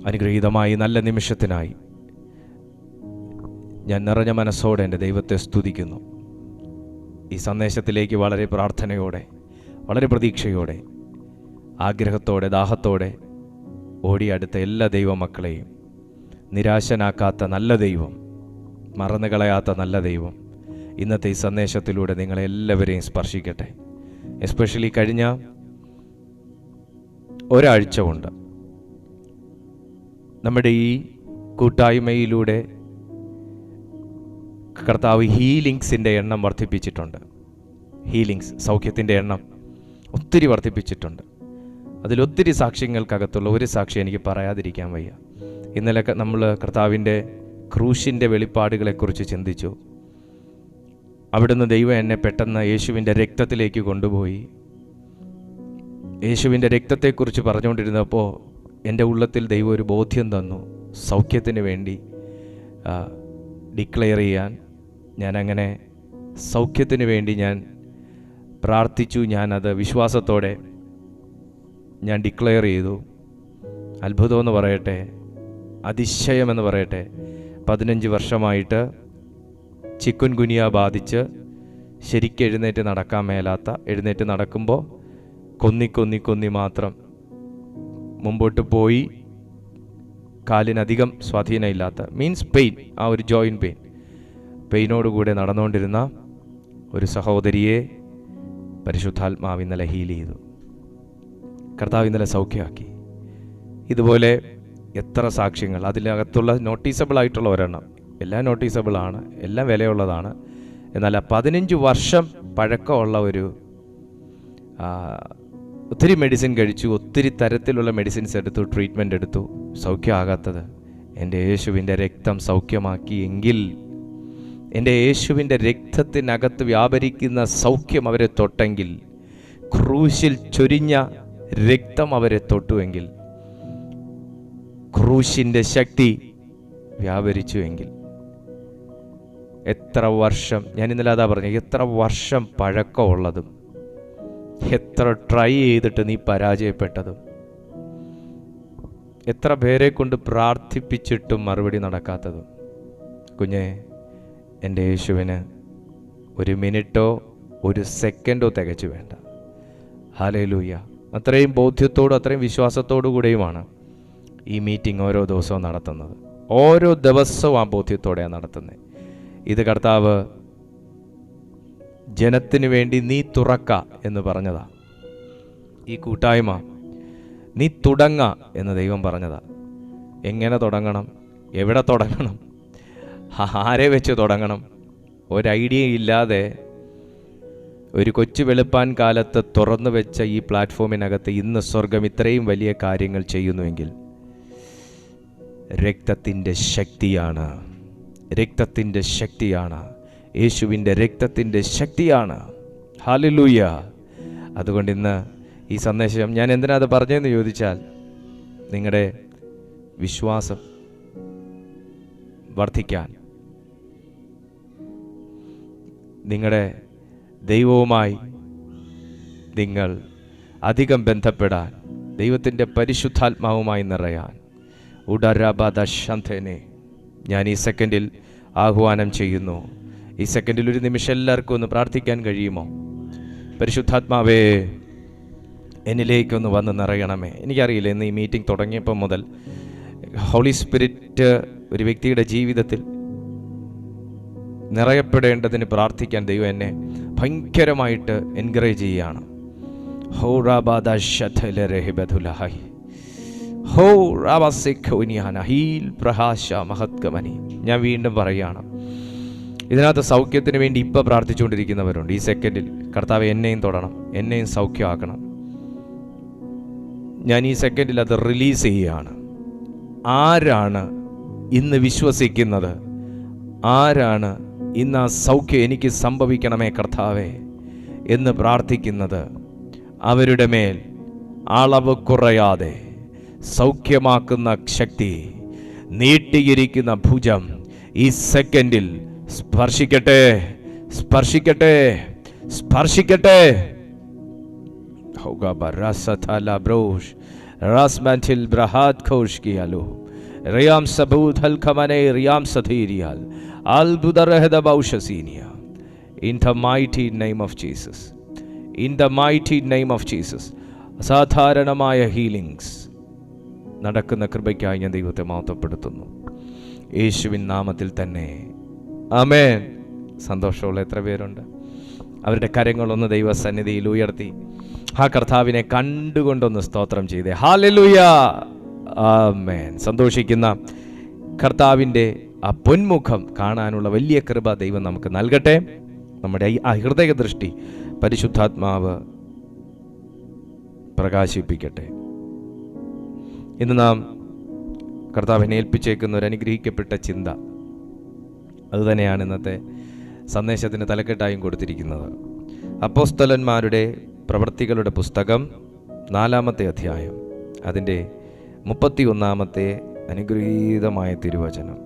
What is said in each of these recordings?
അനുഗ്രഹീതമായി നല്ല നിമിഷത്തിനായി ഞാൻ നിറഞ്ഞ മനസ്സോടെ എൻ്റെ ദൈവത്തെ സ്തുതിക്കുന്നു. ഈ സന്ദേശത്തിലേക്ക് വളരെ പ്രാർത്ഥനയോടെ, വളരെ പ്രതീക്ഷയോടെ, ആഗ്രഹത്തോടെ, ദാഹത്തോടെ ഓടിയടുത്ത എല്ലാ ദൈവമക്കളെയും നിരാശനാക്കാത്ത നല്ല ദൈവം, മറന്നു കളയാത്ത നല്ല ദൈവം ഇന്നത്തെ ഈ സന്ദേശത്തിലൂടെ നിങ്ങളെല്ലാവരെയും സ്പർശിക്കട്ടെ. എസ്പെഷ്യലി കഴിഞ്ഞ ഒരാഴ്ച കൊണ്ട് നമ്മുടെ ഈ കൂട്ടായ്മയിലൂടെ കർത്താവ് ഹീലിങ്സിൻ്റെ എണ്ണം വർദ്ധിപ്പിച്ചിട്ടുണ്ട്. ഹീലിങ്സ്, സൗഖ്യത്തിൻ്റെ എണ്ണം ഒത്തിരി വർദ്ധിപ്പിച്ചിട്ടുണ്ട്. അതിലൊത്തിരി സാക്ഷ്യങ്ങൾക്കകത്തുള്ള ഒരു സാക്ഷി എനിക്ക് പറയാതിരിക്കാൻ വയ്യ. ഇന്നലെ നമ്മൾ കർത്താവിൻ്റെ ക്രൂശിൻ്റെ വെളിപ്പാടുകളെക്കുറിച്ച് ചിന്തിച്ചു. അവിടുന്ന് ദൈവം എന്നെ പെട്ടെന്ന് യേശുവിൻ്റെ രക്തത്തിലേക്ക് കൊണ്ടുപോയി. യേശുവിൻ്റെ രക്തത്തെക്കുറിച്ച് പറഞ്ഞുകൊണ്ടിരുന്നപ്പോൾ എൻ്റെ ഉള്ളത്തിൽ ദൈവം ഒരു ബോധ്യം തന്നു, സൗഖ്യത്തിന് വേണ്ടി ഡിക്ലെയർ ചെയ്യാൻ. ഞാനങ്ങനെ സൗഖ്യത്തിന് വേണ്ടി ഞാൻ പ്രാർത്ഥിച്ചു. ഞാനത് വിശ്വാസത്തോടെ ഞാൻ ഡിക്ലെയർ ചെയ്തു. അത്ഭുതമെന്ന് പറയട്ടെ, അതിശയമെന്ന് പറയട്ടെ, 15 വർഷമായിട്ട് ചിക്കുൻ ഗുനിയ ബാധിച്ച് ശരിക്കും എഴുന്നേറ്റ് നടക്കാൻ മേലാത്ത, എഴുന്നേറ്റ് നടക്കുമ്പോൾ കൊന്നി മാത്രം മുമ്പോട്ട് പോയി കാലിനധികം സ്വാധീനമില്ലാത്ത, മീൻസ് പെയിൻ, ആ ഒരു ജോയിൻറ്റ് പെയിനോടുകൂടെ നടന്നുകൊണ്ടിരുന്ന ഒരു സഹോദരിയെ പരിശുദ്ധാത്മാവ് ഇന്നലെ ഹീൽ ചെയ്തു. കർത്താവ് ഇന്നലെ സൗഖ്യമാക്കി. ഇതുപോലെ എത്ര സാക്ഷ്യങ്ങൾ, അതിനകത്തുള്ള നോട്ടീസബിളായിട്ടുള്ള ഒരെണ്ണം, എല്ലാം നോട്ടീസബിളാണ്, എല്ലാം വിലയുള്ളതാണ്. എന്നാൽ 15 വർഷം പഴക്കമുള്ള ഒരു ഒത്തിരി മെഡിസിൻ കഴിച്ചു, ഒത്തിരി തരത്തിലുള്ള മെഡിസിൻസ് എടുത്തു, ട്രീറ്റ്മെൻ്റ് എടുത്തു, സൗഖ്യമാകാത്തത് എൻ്റെ യേശുവിൻ്റെ രക്തം സൗഖ്യമാക്കി. എങ്കിൽ എൻ്റെ യേശുവിൻ്റെ രക്തത്തിനകത്ത് വ്യാപരിക്കുന്ന സൗഖ്യം അവരെ തൊട്ടെങ്കിൽ, ക്രൂശിൽ ചൊരിഞ്ഞ രക്തം അവരെ തൊട്ടുവെങ്കിൽ, ക്രൂശിൻ്റെ ശക്തി വ്യാപരിച്ചുവെങ്കിൽ, എത്ര വർഷം, ഞാൻ ഇന്നലെ അതാ പറഞ്ഞു, എത്ര വർഷം പഴക്കമുള്ളതും, എത്ര ട്രൈ ചെയ്തിട്ട് നീ പരാജയപ്പെട്ടതും, എത്ര പേരെ കൊണ്ട് പ്രാർത്ഥിപ്പിച്ചിട്ടും മറുപടി നടക്കാത്തതും. കുഞ്ഞെ, എൻ്റെ യേശുവിന് 1 മിനിറ്റോ 1 സെക്കൻഡോ തികച്ചു വേണ്ട. ഹല്ലേലൂയ. അത്രയും ബോധ്യത്തോടും അത്രയും വിശ്വാസത്തോടു കൂടെയുമാണ് ഈ മീറ്റിംഗ് ഓരോ ദിവസവും നടത്തുന്നത്. ഓരോ ദിവസവും ആ ബോധ്യത്തോടെയാണ് നടത്തുന്നത്. ഇത് കർത്താവ് ജനത്തിന് വേണ്ടി നീ തുറക്ക എന്ന് പറഞ്ഞതാ. ഈ കൂട്ടായ്മ നീ തുടങ്ങ എന്ന് ദൈവം പറഞ്ഞതാ. എങ്ങനെ തുടങ്ങണം, എവിടെ തുടങ്ങണം, ആരെ വെച്ച് തുടങ്ങണം, ഒരു ഐഡിയ ഇല്ലാതെ ഒരു കൊച്ചു വെളുപ്പാൻ കാലത്ത് തുറന്നു വെച്ച ഈ പ്ലാറ്റ്ഫോമിനകത്ത് ഇന്ന് സ്വർഗം ഇത്രയും വലിയ കാര്യങ്ങൾ ചെയ്യുന്നുവെങ്കിൽ രക്തത്തിൻ്റെ ശക്തിയാണ്, രക്തത്തിൻ്റെ ശക്തിയാണ്, യേശുവിൻ്റെ രക്തത്തിൻ്റെ ശക്തിയാണ്. ഹല്ലേലൂയ. അതുകൊണ്ട് ഇന്ന് ഈ സന്ദേശം ഞാൻ എന്തിനാ അത് പറഞ്ഞതെന്ന് ചോദിച്ചാൽ, നിങ്ങളുടെ വിശ്വാസം വർദ്ധിക്കാൻ, നിങ്ങളുടെ ദൈവവുമായി നിങ്ങൾ അധികം ബന്ധപ്പെടാൻ, ദൈവത്തിൻ്റെ പരിശുദ്ധാത്മാവുമായി നിറയാൻ ഉടരബദശന്തനെ ഞാൻ ഈ സെക്കൻഡിൽ ആഹ്വാനം ചെയ്യുന്നു. ഈ സെക്കൻഡിൽ ഒരു നിമിഷം എല്ലാവർക്കും ഒന്ന് പ്രാർത്ഥിക്കാൻ കഴിയുമോ? പരിശുദ്ധാത്മാവേ, എന്നിലേക്കൊന്ന് വന്ന് നിറയണമേ. എനിക്കറിയില്ല, ഇന്ന് ഈ മീറ്റിംഗ് തുടങ്ങിയപ്പോൾ മുതൽ ഹോളി സ്പിരിറ്റ് ഒരു വ്യക്തിയുടെ ജീവിതത്തിൽ നിറയപ്പെടേണ്ടതിന് പ്രാർത്ഥിക്കാൻ ദൈവം എന്നെ ഭയങ്കരമായിട്ട് എൻകറേജ് ചെയ്യുകയാണ്. ഞാൻ വീണ്ടും പറയുകയാണ്, ഇതിനകത്ത് സൗഖ്യത്തിന് വേണ്ടി ഇപ്പോൾ പ്രാർത്ഥിച്ചുകൊണ്ടിരിക്കുന്നവരുണ്ട്. ഈ സെക്കൻഡിൽ കർത്താവ് എന്നെയും തൊടണം, എന്നെയും സൗഖ്യമാക്കണം. ഞാൻ ഈ സെക്കൻഡിൽ അത് റിലീസ് ചെയ്യുകയാണ്. ആരാണ് ഇന്ന് വിശ്വസിക്കുന്നത്? ആരാണ് ഇന്ന് ആ സൗഖ്യം എനിക്ക് സംഭവിക്കണമേ കർത്താവേ എന്ന് പ്രാർത്ഥിക്കുന്നത്? അവരുടെ മേൽ അളവ് കുറയാതെ സൗഖ്യമാക്കുന്ന ശക്തി, നീട്ടിയിരിക്കുന്ന ഭുജം ഈ സെക്കൻഡിൽ സ്പർശിക്കട്ടെ, സ്പർശിക്കട്ടെ, സ്പർശിക്കട്ടെ. റാസ്മാൻറ്റിൽ ബ്രഹാദ് ഖോഷ്കിയാലോ റിയാം സബൂദ് ഹൽഖമനെ റിയാം സധീരിയാൽ അൽബുദറഹദ ബൗഷസീനിയ. In the mighty name of Jesus, in the mighty name of Jesus. അസാധാരണമായ ഹീലിംഗ്സ് നടക്കുന്ന കൃപയ്ക്കായി ഞാൻ ദൈവത്തെ മഹത്വപ്പെടുത്തുന്നു, യേശുവിൻ നാമത്തിൽ തന്നെ. ആമേൻ. സന്തോഷമുള്ള എത്ര പേരുണ്ട്? അവരുടെ കരങ്ങളൊന്ന് ദൈവസന്നിധിയിൽ ഉയർത്തി ആ കർത്താവിനെ കണ്ടുകൊണ്ടൊന്ന് സ്തോത്രം ചെയ്തേ. ഹല്ലേലൂയ, ആമേൻ. സന്തോഷിക്കുന്ന കർത്താവിൻ്റെ ആ പൊന്മുഖം കാണാനുള്ള വലിയ കൃപ ദൈവം നമുക്ക് നൽകട്ടെ. നമ്മുടെ ആ ഹൃദയ ദൃഷ്ടി പരിശുദ്ധാത്മാവ് പ്രകാശിപ്പിക്കട്ടെ. ഇന്ന് നാം കർത്താവിനെ ഏൽപ്പിച്ചേക്കുന്ന ഒരു അനുഗ്രഹിക്കപ്പെട്ട ചിന്ത അതുതന്നെയാണ് ഇന്നത്തെ സന്ദേശത്തിന് തലക്കെട്ടായും കൊടുത്തിരിക്കുന്നത്. അപ്പോസ്തലന്മാരുടെ പ്രവൃത്തികളുടെ പുസ്തകം 4-ാമത്തെ അധ്യായം, അതിൻ്റെ 31-ാമത്തെ അനുഗ്രഹീതമായ തിരുവചനം.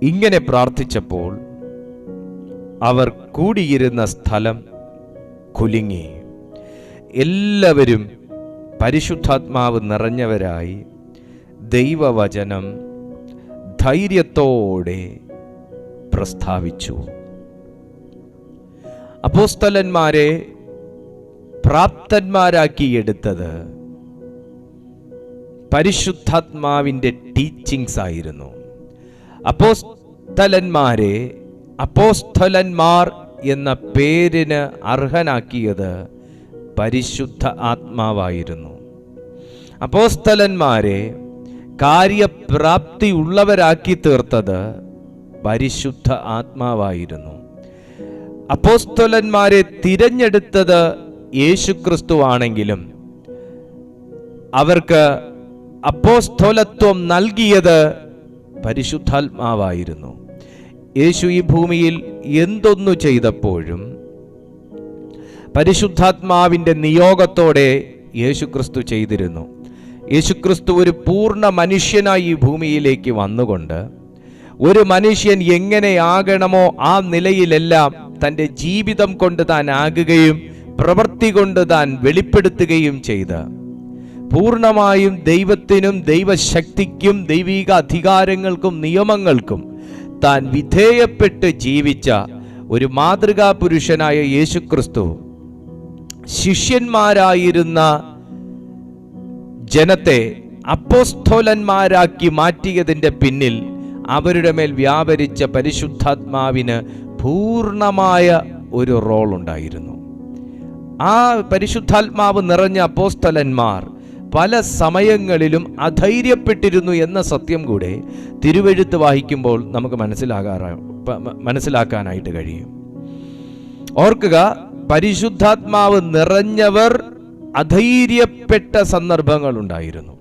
ഇങ്ങനെ പ്രാർത്ഥിച്ചപ്പോൾ അവർ കൂടിയിരുന്ന സ്ഥലം കുലുങ്ങി. എല്ലാവരും പരിശുദ്ധാത്മാവ് നിറഞ്ഞവരായി ദൈവവചനം ധൈര്യത്തോടെ പ്രസ്താവിച്ചു. അപ്പോസ്തലന്മാരെ പ്രാപ്തന്മാരാക്കിയെടുത്തത് പരിശുദ്ധാത്മാവിൻ്റെ ടീച്ചിങ്സ് ആയിരുന്നു. അപ്പോസ്തലന്മാരെ അപ്പോസ്തലന്മാർ എന്ന പേരിന് അർഹനാക്കിയത് പരിശുദ്ധ ആത്മാവായിരുന്നു. അപ്പോസ്തലന്മാരെ കാര്യപ്രാപ്തി ഉള്ളവരാക്കി തീർത്തത് പരിശുദ്ധ ആത്മാവായിരുന്നു. അപ്പോസ്തലന്മാരെ തിരഞ്ഞെടുത്തത് യേശുക്രിസ്തുവാണെങ്കിലും അവർക്ക് അപ്പോസ്തലത്വം നൽകിയത് പരിശുദ്ധാത്മാവായിരുന്നു. യേശു ഈ ഭൂമിയിൽ എന്തൊന്നു ചെയ്തപ്പോഴും പരിശുദ്ധാത്മാവിൻ്റെ നിയോഗത്തോടെ യേശുക്രിസ്തു ചെയ്തിരുന്നു. യേശുക്രിസ്തു ഒരു പൂർണ്ണ മനുഷ്യനായി ഈ ഭൂമിയിലേക്ക് വന്നുകൊണ്ട് ഒരു മനുഷ്യൻ എങ്ങനെയാകണമോ ആ നിലയിലെല്ലാം തൻ്റെ ജീവിതം കൊണ്ട് താൻ ആകുകയും പ്രവൃത്തി കൊണ്ട് താൻ വെളിപ്പെടുത്തുകയും ചെയ്ത് പൂർണ്ണമായും ദൈവത്തിനും ദൈവശക്തിക്കും ദൈവിക അധികാരങ്ങൾക്കും നിയമങ്ങൾക്കും താൻ വിധേയപ്പെട്ട് ജീവിച്ച ഒരു മാതൃകാ പുരുഷനായ യേശുക്രിസ്തു ശിഷ്യന്മാരായിരുന്ന ജനത്തെ അപ്പോസ്തലന്മാരാക്കി മാറ്റിയതിൻ്റെ പിന്നിൽ അവരുടെ മേൽ വ്യാപരിച്ച പരിശുദ്ധാത്മാവിന് പൂർണ്ണമായ ഒരു റോൾ ഉണ്ടായിരുന്നു. ആ പരിശുദ്ധാത്മാവ് നിറഞ്ഞ അപ്പോസ്തലന്മാർ പല സമയങ്ങളിലും അധൈര്യപ്പെട്ടിരുന്നു എന്ന സത്യം കൂടെ തിരുവെഴുത്ത് വായിക്കുമ്പോൾ നമുക്ക് മനസ്സിലാക്കാനായിട്ട് കഴിയും. ഓർക്കുക, പരിശുദ്ധാത്മാവ് നിറഞ്ഞവർ അധൈര്യപ്പെട്ട സന്ദർഭങ്ങളുണ്ടായിരുന്നു.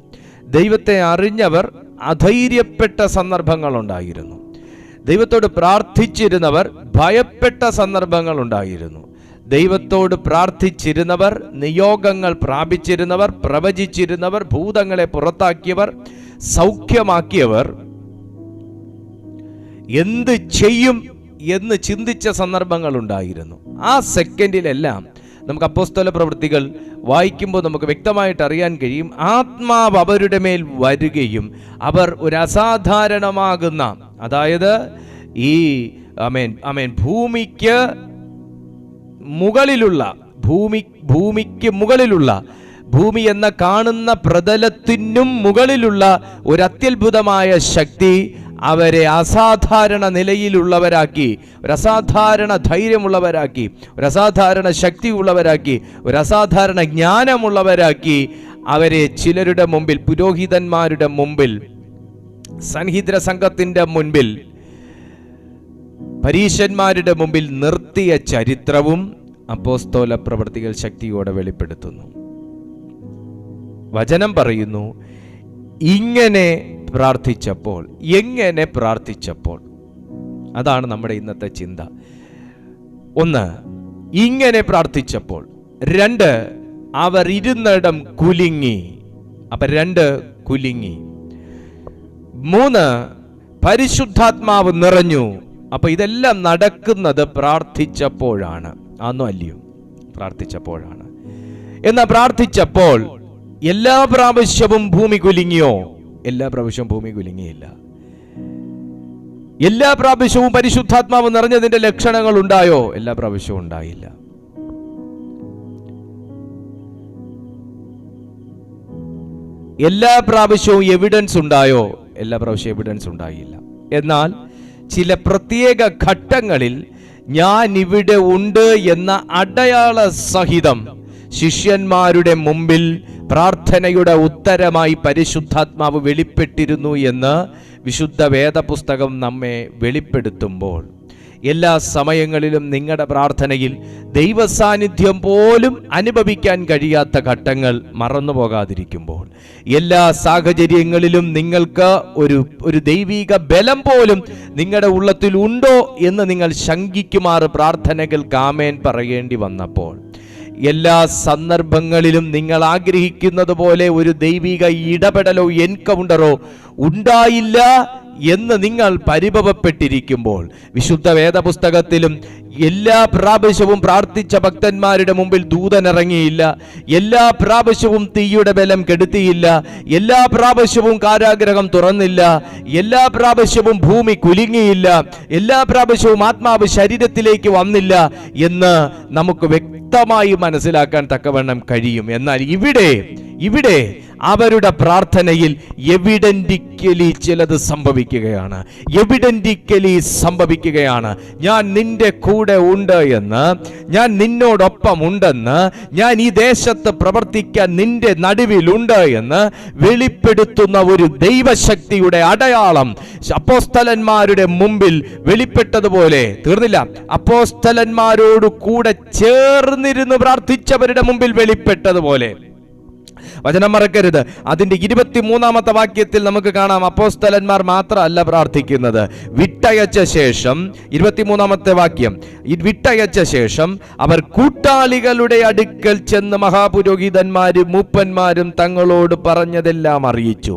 ദൈവത്തെ അറിഞ്ഞവർ അധൈര്യപ്പെട്ട സന്ദർഭങ്ങളുണ്ടായിരുന്നു. ദൈവത്തോട് പ്രാർത്ഥിച്ചിരുന്നവർ ഭയപ്പെട്ട സന്ദർഭങ്ങളുണ്ടായിരുന്നു. ദൈവത്തോട് പ്രാർത്ഥിച്ചിരുന്നവർ, നിയോഗങ്ങൾ പ്രാപിച്ചിരുന്നവർ, പ്രവചിച്ചിരുന്നവർ, ഭൂതങ്ങളെ പുറത്താക്കിയവർ, സൗഖ്യമാക്കിയവർ എന്ത് ചെയ്യും എന്ന് ചിന്തിച്ച സന്ദർഭങ്ങളുണ്ടായിരുന്നു. ആ സെക്കൻഡിലെല്ലാം നമുക്ക് അപ്പോസ്തല പ്രവൃത്തികൾ വായിക്കുമ്പോൾ നമുക്ക് വ്യക്തമായിട്ട് അറിയാൻ കഴിയും. ആത്മാവ് അവരുടെ മേൽ വരികയും അവർ ഒരു അസാധാരണമാകുന്ന, അതായത് ഈ ഭൂമിക്ക് മുകളിലുള്ള ഭൂമി എന്ന കാണുന്ന പ്രതലത്തിനും മുകളിലുള്ള ഒരു അത്യത്ഭുതമായ ശക്തി അവരെ അസാധാരണ നിലയിലുള്ളവരാക്കി, ഒരു അസാധാരണ ധൈര്യമുള്ളവരാക്കി, ഒരു അസാധാരണ ശക്തി ഉള്ളവരാക്കി, ഒരു അസാധാരണ ജ്ഞാനമുള്ളവരാക്കി അവരെ ചിലരുടെ മുമ്പിൽ, പുരോഹിതന്മാരുടെ മുമ്പിൽ, സൻഹിദ്ര സംഘത്തിൻ്റെ മുൻപിൽ, പരീശന്മാരുടെ മുമ്പിൽ നിർത്തിയ ചരിത്രവും അപ്പോസ്തല പ്രവൃത്തികൾ ശക്തിയോടെ വെളിപ്പെടുത്തുന്നു. വചനം പറയുന്നു, എങ്ങനെ പ്രാർത്ഥിച്ചപ്പോൾ. അതാണ് നമ്മുടെ ഇന്നത്തെ ചിന്ത. 1, ഇങ്ങനെ പ്രാർത്ഥിച്ചപ്പോൾ. 2, അവർ ഇരുന്നിടം കുലുങ്ങി. അപ്പൊ 2 കുലുങ്ങി. 3, പരിശുദ്ധാത്മാവ് നിറഞ്ഞു. അപ്പൊ ഇതെല്ലാം നടക്കുന്നത് പ്രാർത്ഥിച്ചപ്പോഴാണ്. ആന്നോ അല്ലയോ? പ്രാർത്ഥിച്ചപ്പോഴാണ്. എന്ന് പ്രാർത്ഥിച്ചപ്പോൾ എല്ലാ പ്രാവശ്യവും ഭൂമി കുലുങ്ങിയോ? എല്ലാ പ്രാവശ്യവും ഭൂമി കുലുങ്ങിയില്ല. എല്ലാ പ്രാവശ്യവും പരിശുദ്ധാത്മാവ് നിറഞ്ഞതിന്റെ ലക്ഷണങ്ങൾ ഉണ്ടായോ? എല്ലാ പ്രാവശ്യവും ഉണ്ടായില്ല. എല്ലാ പ്രാവശ്യവും എവിഡൻസ് ഉണ്ടായോ? എല്ലാ പ്രാവശ്യവും എവിഡൻസ് ഉണ്ടായില്ല. എന്നാൽ ചില പ്രത്യേക ഘട്ടങ്ങളിൽ ഞാൻ ഇവിടെ ഉണ്ട് എന്ന അടയാള സഹിതം ശിഷ്യന്മാരുടെ മുമ്പിൽ പ്രാർത്ഥനയുടെ ഉത്തരമായി പരിശുദ്ധാത്മാവ് വെളിപ്പെട്ടിരുന്നു എന്ന് വിശുദ്ധ വേദപുസ്തകം നമ്മെ വെളിപ്പെടുത്തുമ്പോൾ, എല്ലാ സമയങ്ങളിലും നിങ്ങളുടെ പ്രാർത്ഥനയിൽ ദൈവസാന്നിധ്യം പോലും അനുഭവിക്കാൻ കഴിയാത്ത ഘട്ടങ്ങൾ മറന്നു പോകാതിരിക്കുമ്പോൾ, എല്ലാ സാഹചര്യങ്ങളിലും നിങ്ങൾക്ക് ഒരു ദൈവിക ബലം പോലും നിങ്ങളുടെ ഉള്ളത്തിൽ ഉണ്ടോ എന്ന് നിങ്ങൾ ശങ്കിക്കുമാറ് പ്രാർത്ഥനകൾക്ക് ആമേൻ പറയേണ്ടി വന്നപ്പോൾ, എല്ലാ സന്ദർഭങ്ങളിലും നിങ്ങൾ ആഗ്രഹിക്കുന്നത് പോലെ ഒരു ദൈവിക ഇടപെടലോ എൻകൗണ്ടറോ ഉണ്ടായില്ല എന്ന് നിങ്ങൾ പരിഭവപ്പെട്ടിരിക്കുമ്പോൾ, വിശുദ്ധ വേദപുസ്തകത്തിലും എല്ലാ പ്രാവശ്യവും പ്രാർത്ഥിച്ച ഭക്തന്മാരുടെ മുമ്പിൽ ദൂതനിറങ്ങിയില്ല, എല്ലാ പ്രാവശ്യവും തീയുടെ ബലം കെടുത്തിയില്ല, എല്ലാ പ്രാവശ്യവും കാരാഗ്രഹം തുറന്നില്ല, എല്ലാ പ്രാവശ്യവും ഭൂമി കുലുങ്ങിയില്ല, എല്ലാ പ്രാവശ്യവും ആത്മാവ് ശരീരത്തിലേക്ക് വന്നില്ല എന്ന് നമുക്ക് വ്യക്തമായി മനസ്സിലാക്കാൻ തക്കവണ്ണം കഴിയും. എന്നാൽ ഇവിടെ അവരുടെ പ്രാർത്ഥനയിൽ എവിഡന്റിക്കലി ചിലത് സംഭവിക്കുകയാണ്. ഞാൻ നിന്റെ കൂടെ ഉണ്ട് എന്ന്, ഞാൻ നിന്നോടൊപ്പം ഉണ്ടെന്ന്, ഞാൻ ഈ ദേശത്ത് പ്രവർത്തിക്കാൻ നിന്റെ നടുവിലുണ്ട് എന്ന് വെളിപ്പെടുത്തുന്ന ഒരു ദൈവശക്തിയുടെ അടയാളം അപ്പോസ്തലന്മാരുടെ മുമ്പിൽ വെളിപ്പെട്ടതുപോലെ തീർന്നില്ല. അപ്പോസ്തലന്മാരോട് കൂടെ ചേർന്നിരുന്ന് പ്രാർത്ഥിച്ചവരുടെ മുമ്പിൽ വെളിപ്പെട്ടതുപോലെ. വചനം മറക്കരുത്. അതിന്റെ 23-ാമത്തെ വാക്യത്തിൽ നമുക്ക് കാണാം, അപ്പോസ്തലന്മാർ മാത്രമല്ല പ്രാർത്ഥിക്കുന്നത്. വിട്ടയച്ച ശേഷം 23-ാമത്തെ വാക്യം, വിട്ടയച്ച ശേഷം അവർ കൂട്ടാളികളുടെ അടുക്കൽ ചെന്ന് മഹാപുരോഹിതന്മാരും മൂപ്പന്മാരും തങ്ങളോട് പറഞ്ഞതെല്ലാം അറിയിച്ചു.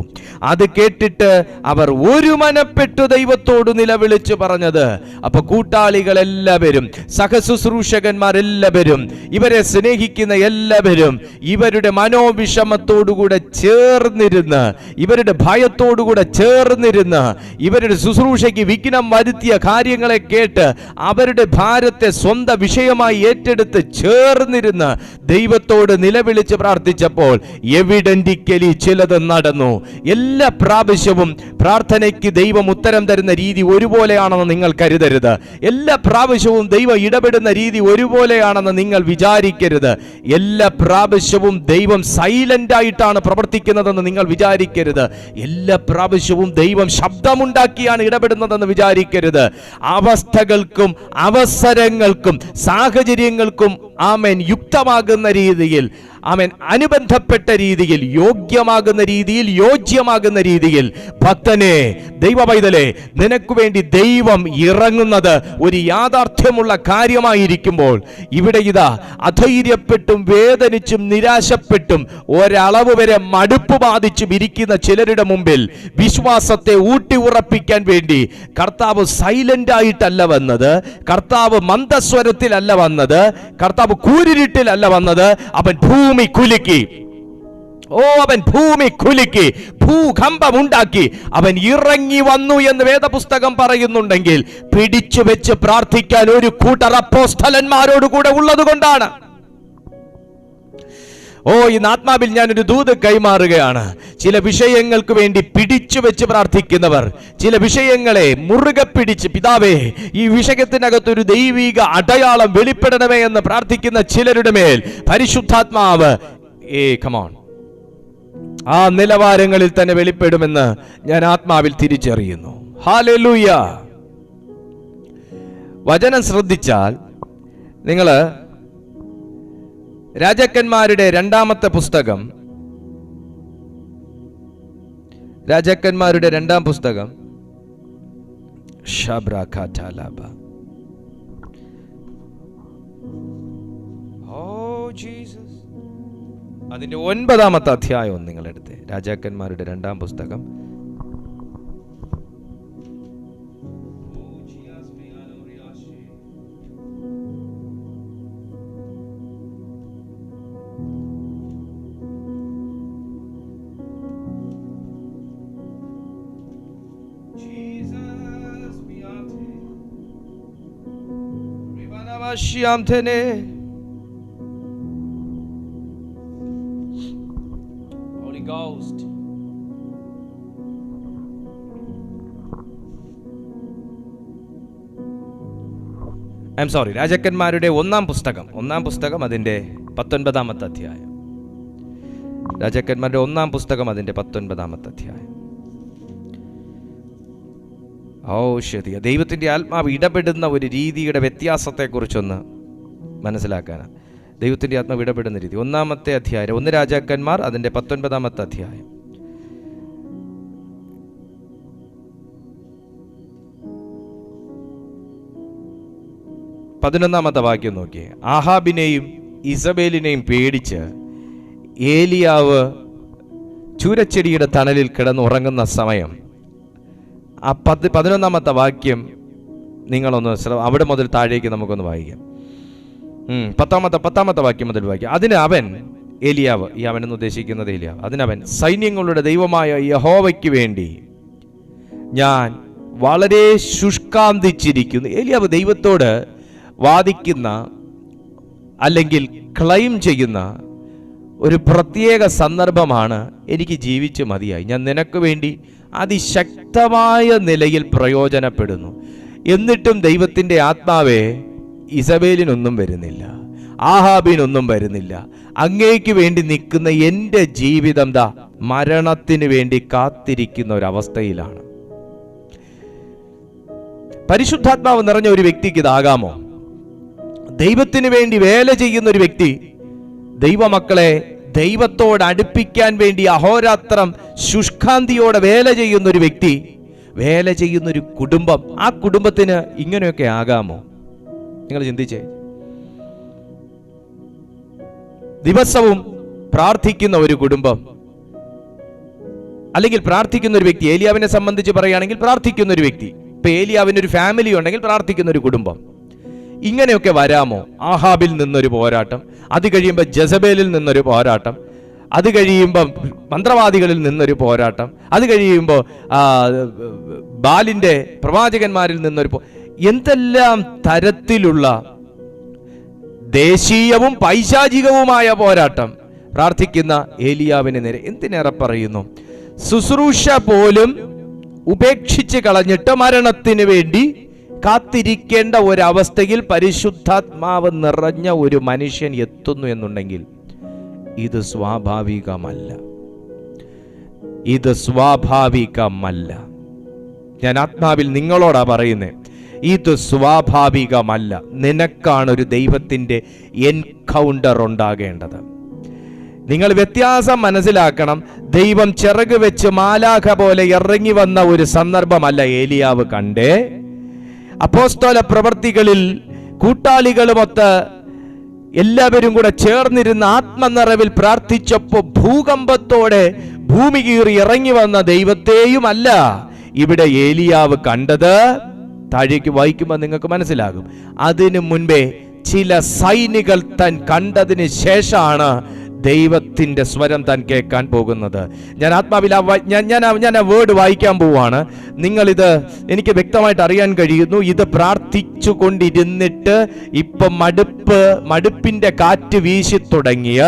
അത് കേട്ടിട്ട് അവർ ഒരു മനപ്പെട്ടു ദൈവത്തോട് നിലവിളിച്ചു പറഞ്ഞത്. അപ്പൊ കൂട്ടാളികളെല്ലാവരും, സഹശുശ്രൂഷകന്മാരെല്ലാവരും, ഇവരെ സ്നേഹിക്കുന്ന എല്ലാവരും ഇവരുടെ മനോവിഷമത്തോടുകൂടെ ചേർന്നിരുന്ന്, ഇവരുടെ ഭയത്തോടുകൂടെ ചേർന്നിരുന്ന്, ഇവരുടെ ശുശ്രൂഷയ്ക്ക് വിഘ്നം വരുത്തിയ കാര്യങ്ങളെ കേട്ട് അവരുടെ ഭാരത്തെ സ്വന്തം വിഷയമായി ഏറ്റെടുത്ത് ചേർന്നിരുന്ന് ദൈവത്തോട് നിലവിളിച്ച് പ്രാർത്ഥിച്ചപ്പോൾ എവിഡന്റിക്കലി ചിലത് നടന്നു. എല്ലാ പ്രാവശ്യവും പ്രാർത്ഥനയ്ക്ക് ദൈവം ഉത്തരം തരുന്ന രീതി ഒരുപോലെയാണെന്ന് നിങ്ങൾ കരുതരുത്. എല്ലാ പ്രാവശ്യവും ദൈവം ഇടപെടുന്ന രീതി ഒരുപോലെയാണെന്ന് നിങ്ങൾ വിചാരിക്കരുത്. എല്ലാ പ്രാവശ്യവും ദൈവം സൈലന്റ് ആയിട്ടാണ് പ്രവർത്തിക്കുന്നതെന്ന് നിങ്ങൾ വിചാരിക്കരുത്. എല്ലാ പ്രാവശ്യവും ദൈവം ശബ്ദമുണ്ടാക്കിയാണ് ഇടപെടുന്നതെന്ന് വിചാരിക്കരുത്. അവസ്ഥകൾക്കും അവസരങ്ങൾക്കും സാഹചര്യങ്ങൾക്കും ആമേൻ യുക്തമാകുന്ന രീതിയിൽ, ആമേൻ അനുബന്ധപ്പെട്ട രീതിയിൽ, യോഗ്യമാകുന്ന രീതിയിൽ, യോജ്യമാകുന്ന രീതിയിൽ ഭക്തനെ, ദൈവ പൈതലേ, നിനക്ക് വേണ്ടി ദൈവം ഇറങ്ങുന്നത് ഒരു യാഥാർത്ഥ്യമുള്ള കാര്യമായിരിക്കുമ്പോൾ, ഇവിടെ ഇതാ അധൈര്യപ്പെട്ടും വേദനിച്ചും നിരാശപ്പെട്ടും ഒരളവ് വരെ മടുപ്പ് ബാധിച്ചും ഇരിക്കുന്ന ചിലരുടെ മുമ്പിൽ വിശ്വാസത്തെ ഊട്ടി ഉറപ്പിക്കാൻ വേണ്ടി കർത്താവ് സൈലന്റ് ആയിട്ടല്ല വന്നത്, കർത്താവ് മന്ദസ്വരത്തിലല്ല വന്നത്, കർത്താവ് കൂരിരുട്ടിലല്ല വന്നത്. അവൻ ഭൂമി കുലുക്കി. അവൻ ഭൂമി കുലുക്കി, ഭൂകമ്പമുണ്ടാക്കി അവൻ ഇറങ്ങി വന്നു എന്ന് വേദപുസ്തകം പറയുന്നുണ്ടെങ്കിൽ പിടിച്ചു വെച്ച് പ്രാർത്ഥിക്കാൻ ഒരു കൂട്ടർ അപ്പോസ്തലന്മാരോട് കൂടെ ഉള്ളത് കൊണ്ടാണ്. ഇന്ന് ആത്മാവിൽ ഞാനൊരു ദൂത് കൈമാറുകയാണ്. ചില വിഷയങ്ങൾക്ക് വേണ്ടി പിടിച്ചു വെച്ച് പ്രാർത്ഥിക്കുന്നവർ, ചില വിഷയങ്ങളെ മുറുകെ പിടിച്ച്, പിതാവേ ഈ വിഷയത്തിനകത്തൊരു ദൈവിക അടയാളം വെളിപ്പെടണമേ എന്ന് പ്രാർത്ഥിക്കുന്ന ചിലരുടെ മേൽ പരിശുദ്ധാത്മാവ് കമോൺ ആ നിലവാരങ്ങളിൽ തന്നെ വെളിപ്പെടുമെന്ന് ഞാൻ ആത്മാവിൽ തിരിച്ചറിയുന്നു. ഹല്ലേലൂയ. വചനം ശ്രദ്ധിച്ചാൽ നിങ്ങൾ രാജാക്കന്മാരുടെ രണ്ടാമത്തെ പുസ്തകം, രാജാക്കന്മാരുടെ രണ്ടാം പുസ്തകം അതിന്റെ 9-ാമത്തെ അധ്യായം നിങ്ങളെടുത്ത്, രാജാക്കന്മാരുടെ രണ്ടാം പുസ്തകം Holy Ghost. രാജാക്കന്മാരുടെ ഒന്നാം പുസ്തകം അതിൻ്റെ 19-ാമത്തെ അധ്യായം. രാജാക്കന്മാരുടെ ഒന്നാം പുസ്തകം അതിൻ്റെ 19-ാമത്തെ അധ്യായം. ശരി. ദൈവത്തിൻ്റെ ആത്മാവ് ഇടപെടുന്ന ഒരു രീതിയുടെ വ്യത്യാസത്തെക്കുറിച്ചൊന്ന് മനസ്സിലാക്കാനാണ്. ദൈവത്തിൻ്റെ ആത്മാവ് ഇടപെടുന്ന രീതി. 1-ാമത്തെ അധ്യായം, 1 രാജാക്കന്മാർ അതിൻ്റെ 19-ാമത്തെ അധ്യായം. പതിനൊന്നാമത്തെ വാക്യം നോക്കിയേ. ആഹാബിനെയും ഇസബേലിനെയും പേടിച്ച് ഏലിയാവ് ചൂരച്ചെടിയുടെ തണലിൽ കിടന്നുറങ്ങുന്ന സമയം. ആ 11-ാമത്തെ വാക്യം നിങ്ങളൊന്ന് അവിടെ മുതൽ താഴേക്ക് നമുക്കൊന്ന് വായിക്കാം. 10-ാമത്തെ വാക്യം മുതൽ വായിക്കാം. അതിന് അവൻ, ഏലിയാവ്, ഈ അവനെന്ന് ഉദ്ദേശിക്കുന്നത് ഏലിയാവ്, അതിനവൻ, സൈന്യങ്ങളുടെ ദൈവമായ യഹോവയ്ക്ക് വേണ്ടി ഞാൻ വളരെ ശുഷ്കാന്തിച്ചിരിക്കുന്നു. ഏലിയാവ് ദൈവത്തോട് വാദിക്കുന്ന അല്ലെങ്കിൽ ക്ലെയിം ചെയ്യുന്ന ഒരു പ്രത്യേക സന്ദർഭമാണ്, എനിക്ക് ജീവിച്ച് മതിയായി, ഞാൻ നിനക്ക് വേണ്ടി അതിശക്തമായ നിലയിൽ പ്രയോജനപ്പെടുന്നു. എന്നിട്ടും ദൈവത്തിൻ്റെ ആത്മാവേ, ഇസബേലിനൊന്നും വരുന്നില്ല, ആഹാബിനൊന്നും വരുന്നില്ല. അങ്ങേക്ക് വേണ്ടി നിൽക്കുന്ന എൻ്റെ ജീവിതം മരണത്തിന് വേണ്ടി കാത്തിരിക്കുന്ന ഒരവസ്ഥയിലാണ്. പരിശുദ്ധാത്മാവ് നിറഞ്ഞ ഒരു വ്യക്തിക്ക് ഇതാകാമോ? ദൈവത്തിന് വേണ്ടി വേല ചെയ്യുന്ന ഒരു വ്യക്തി, ദൈവമക്കളെ ദൈവത്തോട് അടുപ്പിക്കാൻ വേണ്ടി അഹോരാത്രം ശുഷ്കാന്തിയോടെ വേല ചെയ്യുന്ന ഒരു വ്യക്തി, വേല ചെയ്യുന്ന ഒരു കുടുംബം, ആ കുടുംബത്തിന് ഇങ്ങനെയൊക്കെ ആകാമോ? നിങ്ങൾ ചിന്തിച്ചേ. ദിവസവും പ്രാർത്ഥിക്കുന്ന ഒരു കുടുംബം, അല്ലെങ്കിൽ പ്രാർത്ഥിക്കുന്ന ഒരു വ്യക്തി, ഏലിയാവിനെ സംബന്ധിച്ച് പറയുകയാണെങ്കിൽ പ്രാർത്ഥിക്കുന്ന ഒരു വ്യക്തി, ഇപ്പൊ ഏലിയാവിന് ഒരു ഫാമിലി ഉണ്ടെങ്കിൽ പ്രാർത്ഥിക്കുന്ന ഒരു കുടുംബം, ഇങ്ങനെയൊക്കെ വരാമോ? ആഹാബിൽ നിന്നൊരു പോരാട്ടം, അത് കഴിയുമ്പോൾ ജസബേലിൽ നിന്നൊരു പോരാട്ടം, അത് കഴിയുമ്പോൾ മന്ത്രവാദികളിൽ നിന്നൊരു പോരാട്ടം, അത് കഴിയുമ്പോൾ ബാലിന്റെ പ്രവാചകന്മാരിൽ നിന്നൊരു എന്തെല്ലാം തരത്തിലുള്ള ദേശീയവും പൈശാചികവുമായ പോരാട്ടം പ്രാർത്ഥിക്കുന്ന ഏലിയാവിന് നേരെ. എന്തിനേറെ പറയുന്നു, ശുശ്രൂഷ പോലും ഉപേക്ഷിച്ച് കളഞ്ഞിട്ട് മരണത്തിന് വേണ്ടി കാത്തിരിക്കേണ്ട ഒരവസ്ഥയിൽ പരിശുദ്ധാത്മാവ് നിറഞ്ഞ ഒരു മനുഷ്യൻ എത്തുന്നു എന്നുണ്ടെങ്കിൽ ഇത് സ്വാഭാവികമല്ല. ഇത് സ്വാഭാവികമല്ല. ഞാൻ ആത്മാവിൽ നിങ്ങളോടാ പറയുന്നേ, ഇത് സ്വാഭാവികമല്ല. നിനക്കാണ് ഒരു ദൈവത്തിൻ്റെ എൻകൗണ്ടർ ഉണ്ടാകേണ്ടത്. നിങ്ങൾ വ്യത്യാസം മനസ്സിലാക്കണം. ദൈവം ചിറക് വെച്ച് മാലാഖ പോലെ ഇറങ്ങി വന്ന ഒരു സന്ദർഭമല്ല ഏലിയാവ് കണ്ടേ. അപ്പോസ്തല പ്രവർത്തികളിൽ കൂട്ടാളികളുമൊത്ത് എല്ലാവരും കൂടെ ചേർന്നിരുന്ന ആത്മനിറവിൽ പ്രാർത്ഥിച്ചപ്പോൾ ഭൂകമ്പത്തോടെ ഭൂമി കീറി ഇറങ്ങി വന്ന ദൈവത്തെയുമല്ല ഇവിടെ ഏലിയാവ് കണ്ടത്. താഴേക്ക് വായിക്കുമ്പോൾ നിങ്ങൾക്ക് മനസ്സിലാകും. അതിനു മുൻപേ ചില സൈനികൾ താൻ കണ്ടതിന് ശേഷമാണ് ദൈവത്തിന്റെ സ്വരം താൻ കേൾക്കാൻ പോകുന്നത്. ഞാൻ ആത്മാവിൽ ഞാൻ ആ വേർഡ് വായിക്കാൻ പോവാണ്. നിങ്ങളിത് എനിക്ക് വ്യക്തമായിട്ട് അറിയാൻ കഴിയുന്നു. ഇത് പ്രാർത്ഥിച്ചു കൊണ്ടിരുന്നിട്ട് ഇപ്പം മടുപ്പിന്റെ കാറ്റ് വീശി തുടങ്ങിയ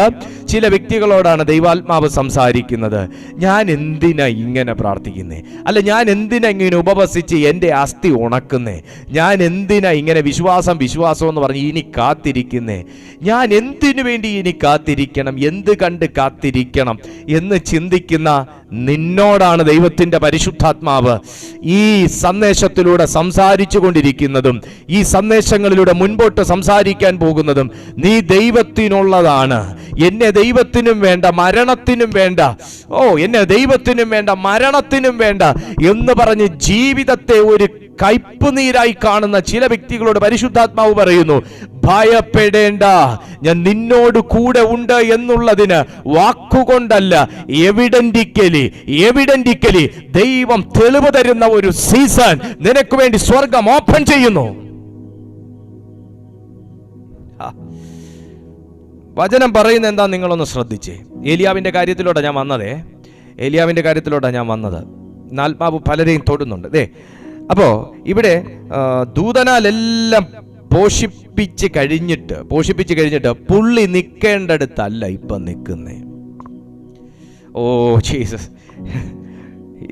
ചില വ്യക്തികളോടാണ് ദൈവാത്മാവ് സംസാരിക്കുന്നത്. ഞാൻ എന്തിനാ ഇങ്ങനെ പ്രാർത്ഥിക്കുന്നേ? അല്ല, ഞാൻ എന്തിനാ ഇങ്ങനെ ഉപവസിച്ച് എൻ്റെ അസ്ഥി ഉണക്കുന്നേ? ഞാൻ എന്തിനാ ഇങ്ങനെ വിശ്വാസം എന്ന് പറഞ്ഞ് ഇനി കാത്തിരിക്കുന്നേ? ഞാൻ എന്തിനു വേണ്ടി ഇനി കാത്തിരിക്കണം? എന്ത് കണ്ട് കാത്തിരിക്കണം എന്ന് ചിന്തിക്കുന്ന നിന്നോടാണ് ദൈവത്തിന്റെ പരിശുദ്ധാത്മാവ് ഈ സന്ദേശത്തിലൂടെ സംസാരിച്ചു കൊണ്ടിരിക്കുന്നതും ഈ സന്ദേശങ്ങളിലൂടെ മുൻപോട്ട് സംസാരിക്കാൻ പോകുന്നതും. നീ ദൈവത്തിനുള്ളതാണ്. എന്നെ ദൈവത്തിനും വേണ്ട, മരണത്തിനും വേണ്ട. എന്നെ ദൈവത്തിനും വേണ്ട, മരണത്തിനും വേണ്ട എന്ന് പറഞ്ഞ് ജീവിതത്തെ ഒരു കയ്പ് നീരായി കാണുന്ന ചില വ്യക്തികളോട് പരിശുദ്ധാത്മാവ് പറയുന്നു, ഭയപ്പെടേണ്ട, ഞാൻ നിന്നോട് കൂടെ ഉണ്ട് എന്നുള്ളതിന് വാക്കുകൊണ്ടല്ല, എവിഡന്റിക്കലി ദൈവം തെളിവ് തരുന്ന ഒരു സീസൺ നിനക്ക് വേണ്ടി സ്വർഗം ഓപ്പൺ ചെയ്യുന്നു. വചനം പറയുന്ന എന്താ നിങ്ങളൊന്ന് ശ്രദ്ധിച്ചേ. ഏലിയാവിന്റെ കാര്യത്തിലൂടെ ഞാൻ വന്നത്. ആത്മാവ് പലരെയും തൊടുന്നുണ്ട്. അപ്പോ ഇവിടെ ദൂതനാലെല്ലാം പോഷിപ്പിച്ച് കഴിഞ്ഞിട്ട് പുള്ളി നിൽക്കേണ്ടടുത്തല്ല ഇപ്പം നിൽക്കുന്നേ. ഓ ജീസസ്,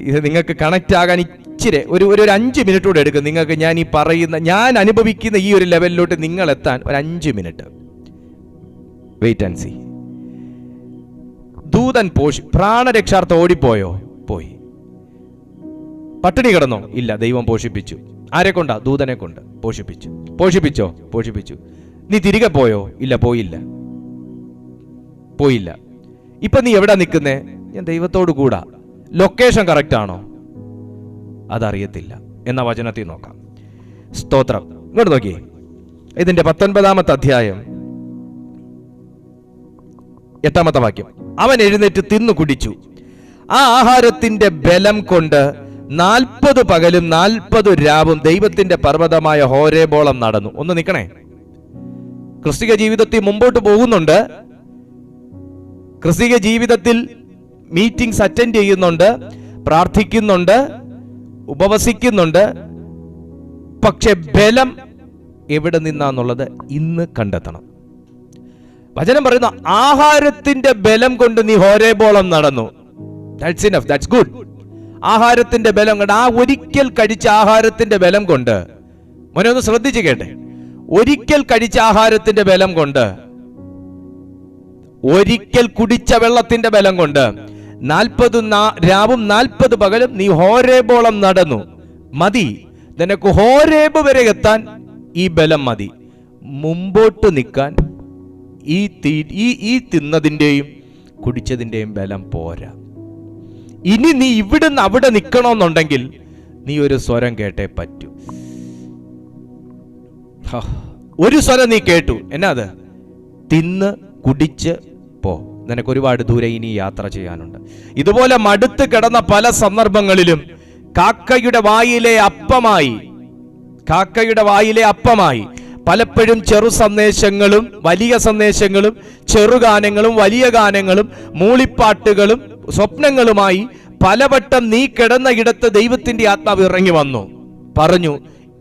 ഇത് നിങ്ങൾക്ക് കണക്റ്റ് ആകാൻ ഇച്ചിരി ഒരു 5 മിനിറ്റ് കൂടെ എടുക്കും നിങ്ങൾക്ക്. ഞാൻ അനുഭവിക്കുന്ന ഈ ഒരു ലെവലിലോട്ട് നിങ്ങൾ എത്താൻ ഒരു 5 മിനിറ്റ് വെയിറ്റ് ആൻഡ് സീ. ദൂതൻ പ്രാണരക്ഷാർത്ഥം ഓടിപ്പോയോ? പോയി. പട്ടിണി കിടന്നോ? ഇല്ല, ദൈവം പോഷിപ്പിച്ചു. ആരെ കൊണ്ടാ? ദൂതനെ കൊണ്ട് പോഷിപ്പിച്ചോ? നീ തിരികെ പോയോ? ഇല്ല, പോയില്ല. ഇപ്പൊ നീ എവിടെ നിൽക്കുന്നേ? ഞാൻ ദൈവത്തോട് കൂടാ. ലൊക്കേഷൻ കറക്റ്റ് ആണോ? അതറിയത്തില്ല എന്ന വചനത്തിൽ നോക്കാം. സ്തോത്രം. ഇങ്ങോട്ട് നോക്കി, ഇതിന്റെ 19-ാമത്തെ അധ്യായം 8-ാമത്തെ വാക്യം. അവൻ എഴുന്നേറ്റ് തിന്നു കുടിച്ചു. ആ ആഹാരത്തിന്റെ ബലം കൊണ്ട് 40 പകലും 40 രാവും ദൈവത്തിന്റെ പർവ്വതമായ ഹോരേബോളം നടന്നു. ഒന്ന് നിൽക്കണേ. ക്രിസ്തീയ ജീവിതത്തിൽ മുമ്പോട്ട് പോകുന്നുണ്ട്. ക്രിസ്തീയ ജീവിതത്തിൽ മീറ്റിംഗ്സ് അറ്റൻഡ് ചെയ്യുന്നുണ്ട്, പ്രാർത്ഥിക്കുന്നുണ്ട്, ഉപവസിക്കുന്നുണ്ട്. പക്ഷെ ബലം എവിടെ നിന്നാന്നുള്ളത് ഇന്ന് കണ്ടെത്തണം. വചനം പറയുന്ന ആഹാരത്തിന്റെ ബലം കൊണ്ട് നീ ഹോരേബോളം നടന്നു. That's enough, that's good. ആഹാരത്തിന്റെ ബലം കൊണ്ട്, ആ ഒരിക്കൽ കഴിച്ച ആഹാരത്തിന്റെ ബലം കൊണ്ട്, മോനെ ഒന്ന് ശ്രദ്ധിച്ചു കേട്ടെ, ഒരിക്കൽ കഴിച്ച ആഹാരത്തിന്റെ ബലം കൊണ്ട്, ഒരിക്കൽ കുടിച്ച വെള്ളത്തിന്റെ ബലം കൊണ്ട് 40 രാവും 40 പകലും നീ ഹോരേബോളം നടന്നു. മതി, നിനക്ക് ഹോരേബ് വരെ എത്താൻ ഈ ബലം മതി. മുമ്പോട്ട് നിൽക്കാൻ ഈ തിന്നതിൻ്റെയും കുടിച്ചതിൻ്റെയും ബലം പോരാ. ഇനി നീ ഇവിടുന്ന് അവിടെ നിൽക്കണമെന്നുണ്ടെങ്കിൽ നീ ഒരു സ്വരം കേട്ടേ പറ്റൂ. ഒരു സ്വരം നീ കേട്ടു. എന്നാ അത്? തിന്ന് കുടിച്ച് പോ. നിനക്ക് ഒരുപാട് ദൂരെ ഇനി യാത്ര ചെയ്യാനുണ്ട്. ഇതുപോലെ മടുത്ത് കിടന്ന പല സന്ദർഭങ്ങളിലും കാക്കയുടെ വായിലെ അപ്പമായി പലപ്പോഴും ചെറു സന്ദേശങ്ങളും വലിയ സന്ദേശങ്ങളും, ചെറുഗാനങ്ങളും വലിയ ഗാനങ്ങളും മൂളിപ്പാട്ടുകളും സ്വപ്നങ്ങളുമായി പലവട്ടം നീ കിടന്ന ഇടത്ത് ദൈവത്തിന്റെ ആത്മാവ് ഇറങ്ങി വന്നു, പറഞ്ഞു,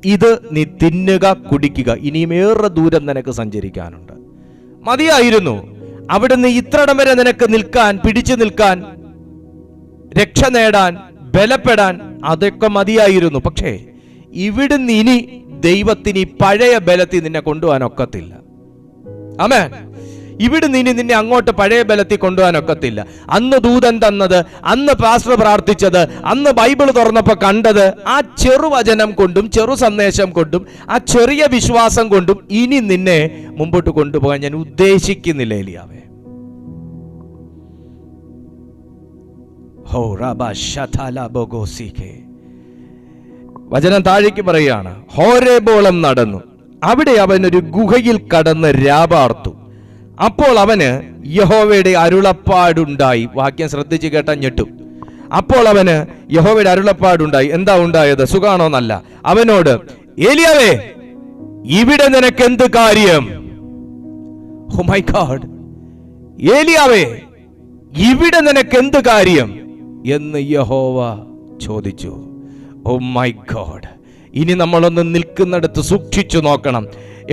ഇത് നീ തിന്നുക, കുടിക്കുക, ഇനിയും ഏറെ ദൂരം നിനക്ക് സഞ്ചരിക്കാനുണ്ട്. മതിയായിരുന്നു. അവിടുന്ന് ഇത്രടം വരെ നിനക്ക് നിൽക്കാൻ, പിടിച്ചു നിൽക്കാൻ, രക്ഷ നേടാൻ, ബലപ്പെടാൻ അതൊക്കെ മതിയായിരുന്നു. പക്ഷേ ഇവിടുന്ന് ഇനി ദൈവത്തിന് പഴയ ബലത്തിൽ നിന്നെ കൊണ്ടുപോകാൻ ഒക്കത്തില്ല. ആമേൻ. ഇവിടുന്ന് ഇനി നിന്നെ അങ്ങോട്ട് പഴയ ബലത്തിൽ കൊണ്ടുപോകാൻ ഒക്കത്തില്ല. അന്ന് ദൂതൻ തന്നത്, അന്ന് പാസ്റ്റർ പ്രാർത്ഥിച്ചത്, അന്ന് ബൈബിൾ തുറന്നപ്പോൾ കണ്ടത്, ആ ചെറുവചനം കൊണ്ടും ചെറു സന്ദേശം കൊണ്ടും ആ ചെറിയ വിശ്വാസം കൊണ്ടും ഇനി നിന്നെ മുമ്പോട്ട് കൊണ്ടുപോകാൻ ഞാൻ ഉദ്ദേശിക്കുന്നില്ല ഏലിയാവേ. വചനം താഴേക്ക് പറയുകയാണ്, ഹോരേബോളം നടന്നു. അവിടെ അവൻ ഒരു ഗുഹയിൽ കടന്ന് രാപാർത്തു. അപ്പോൾ അവന് യഹോവയുടെ അരുളപ്പാടുണ്ടായി. വാക്യം ശ്രദ്ധിച്ച് കേട്ടാൽ ഞെട്ടും. അപ്പോൾ അവന് യഹോവയുടെ അരുളപ്പാടുണ്ടായി. എന്താ ഉണ്ടായത്? സുഖാണോന്നല്ല. അവനോട്, ഏലിയാവേ, ഇവിടെ നിനക്ക് എന്ത് കാര്യം? ഓ മൈ ഗോഡ്, ഏലിയാവേ, ഇവിടെ നിനക്ക് എന്ത് കാര്യം എന്ന് യഹോവ ചോദിച്ചു. Oh my God. ഇനി നമ്മളൊന്ന് നിൽക്കുന്നിടത്ത് സൂക്ഷിച്ചു നോക്കണം.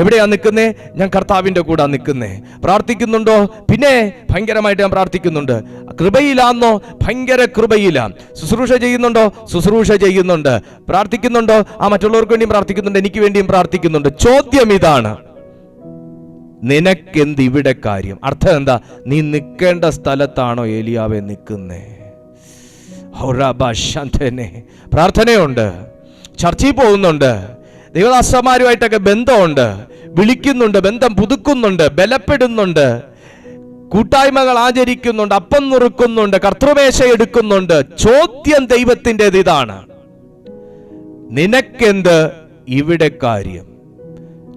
എവിടെയാ നിൽക്കുന്നേ? ഞാൻ കർത്താവിൻ്റെ കൂടെ നിൽക്കുന്നേ. പ്രാർത്ഥിക്കുന്നുണ്ടോ? പിന്നെ ഭയങ്കരമായിട്ട് ഞാൻ പ്രാർത്ഥിക്കുന്നുണ്ട്. കൃപയിലാന്നോ? ഭയങ്കര കൃപയിലാ. ശുശ്രൂഷ ചെയ്യുന്നുണ്ടോ? ശുശ്രൂഷ ചെയ്യുന്നുണ്ട്. പ്രാർത്ഥിക്കുന്നുണ്ടോ? മറ്റുള്ളവർക്ക് വേണ്ടിയും പ്രാർത്ഥിക്കുന്നുണ്ട്, എനിക്ക് വേണ്ടിയും പ്രാർത്ഥിക്കുന്നുണ്ട്. ചോദ്യം ഇതാണ്, നിനക്കെന്ത് ഇവിടെ കാര്യം? അർത്ഥം എന്താ? നീ നിൽക്കേണ്ട സ്ഥലത്താണോ ഏലിയാവെ നിൽക്കുന്നേ? പ്രാർത്ഥനയുണ്ട്, ചർച്ചയിൽ പോകുന്നുണ്ട്, ദൈവദാസന്മാരുമായിട്ടൊക്കെ ബന്ധമുണ്ട്, വിളിക്കുന്നുണ്ട്, ബന്ധം പുതുക്കുന്നുണ്ട്, ബലപ്പെടുന്നുണ്ട്, കൂട്ടായ്മകൾ ആചരിക്കുന്നുണ്ട്, അപ്പം നുറുക്കുന്നുണ്ട്, കർത്തൃമേശ എടുക്കുന്നുണ്ട്. ചോദ്യം ദൈവത്തിൻ്റെത് ഇതാണ്, നിനക്കെന്ത് ഇവിടെ കാര്യം?